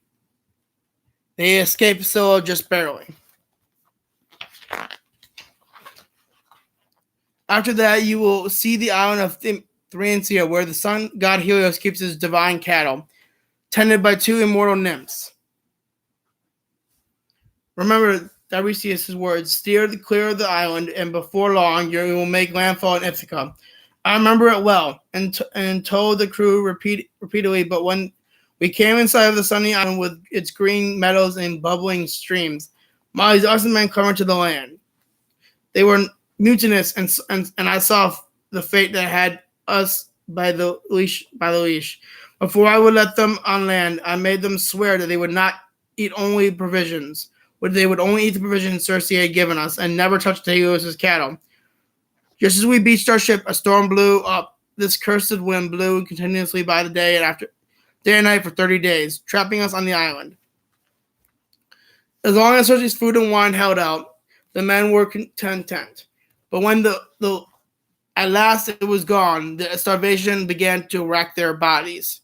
they escaped Scylla just barely. After that, you will see the island of Thracia, where the sun god Helios keeps his divine cattle, tended by 2 immortal nymphs. Remember Tiresias' words, steer clear of the island, and before long you will make landfall in Ithaca. I remember it well, and told the crew repeatedly, but when we came inside of the sunny island with its green meadows and bubbling streams, my exhausted men clung to the land. They were mutinous, and I saw the fate that had us by the leash. Before I would let them on land, I made them swear that they would not eat only provisions. They would only eat the provisions Circe had given us, and never touch Helios' cattle. Just as we beached our ship, a storm blew up. This cursed wind blew continuously by the day and night for 30 days, trapping us on the island. As long as Circe's food and wine held out, the men were content. But when at last it was gone, the starvation began to rack their bodies,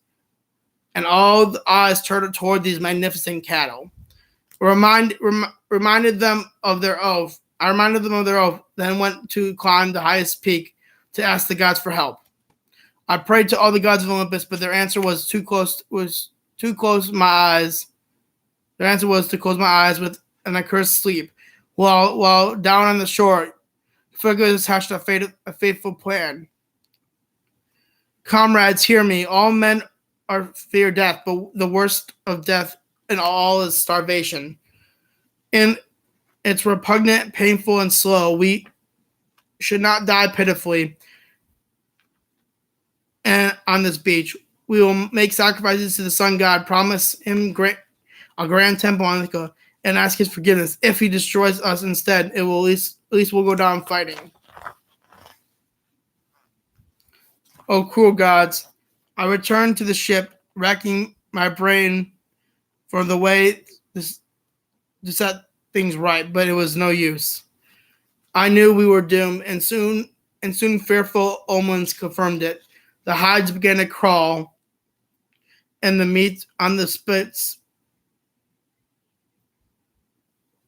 and all the eyes turned toward these magnificent cattle. Reminded them of their oath. I reminded them of their oath, then went to climb the highest peak to ask the gods for help. I prayed to all the gods of Olympus, but their answer was to close my eyes. Their answer was to close my eyes with an accursed sleep. While down on the shore, Phyllis hatched a fateful plan. Comrades, hear me. All men fear death, but the worst of death in all is starvation. And it's repugnant, painful, and slow. We should not die pitifully and on this beach. we will make sacrifices to the sun god, promise him a grand temple on Nika, and ask his forgiveness. If he destroys us instead, it will at least we'll go down fighting. Oh, cruel gods. I returned to the ship, racking my brain for the way to set things right, but it was no use. I knew we were doomed, and soon fearful omens confirmed it. The hides began to crawl, and the meat on the spits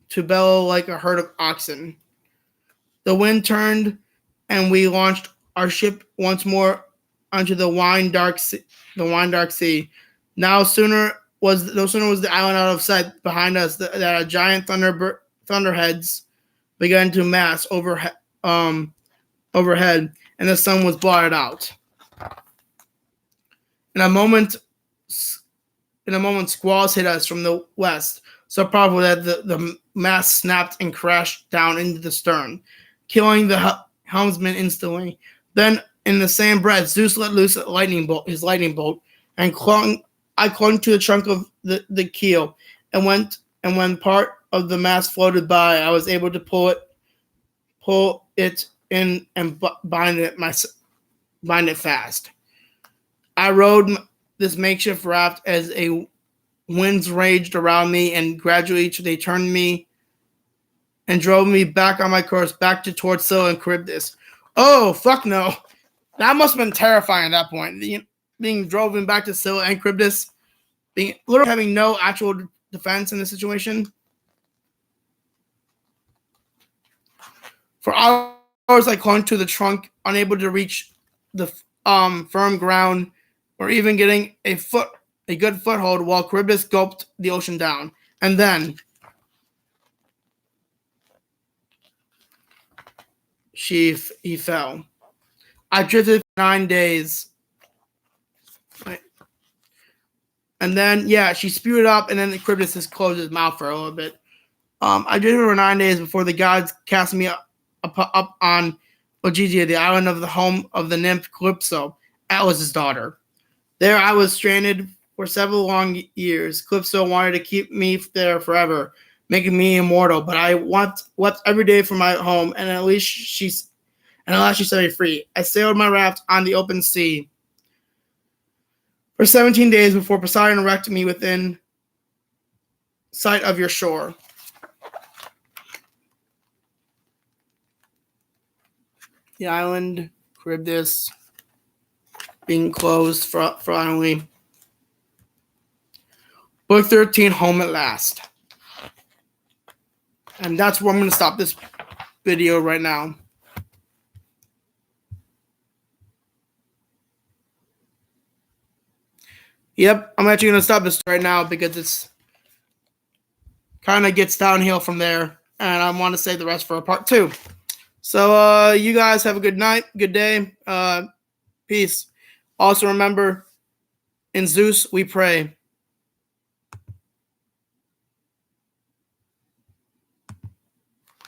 to bellow like a herd of oxen. The wind turned, and we launched our ship once more onto the wine dark sea. No sooner was the island out of sight behind us that a giant thunderheads began to mass overhead, and the sun was blotted out. In a moment, squalls hit us from the west, so powerful that the mast snapped and crashed down into the stern, killing the helmsman instantly. Then, in the same breath, Zeus let loose his lightning bolt, and I clung to the trunk of the keel, and when part of the mast floated by, I was able to pull it in and bind it fast. I rode this makeshift raft as winds raged around me, and gradually they turned me and drove me back on my course, back towards Scylla and Charybdis. Oh, fuck no. That must have been terrifying at that point. Being driven back to Scylla and Charybdis, literally having no actual defense in the situation. For hours, I clung to the trunk, unable to reach the firm ground or even getting a good foothold, while Charybdis gulped the ocean down. And then he fell. I drifted for 9 days. Right. And then, she spewed up, and then the Charybdis just closed his mouth for a little bit. I drifted for 9 days before the gods cast me up on Ogygia, the island of the home of the nymph Calypso, Atlas's daughter. There I was stranded for several long years. Calypso wanted to keep me there forever, making me immortal, but I wept every day for my home, and at last she set me free. I sailed my raft on the open sea for 17 days before Poseidon wrecked me within sight of your shore. The island, Charybdis, being closed finally. Book 13, home at last. And that's where I'm going to stop this video right now. Yep, I'm actually going to stop this right now because it's kind of gets downhill from there. And I want to save the rest for a part 2. So you guys have a good night, good day. Peace. Also remember, in Zeus we pray.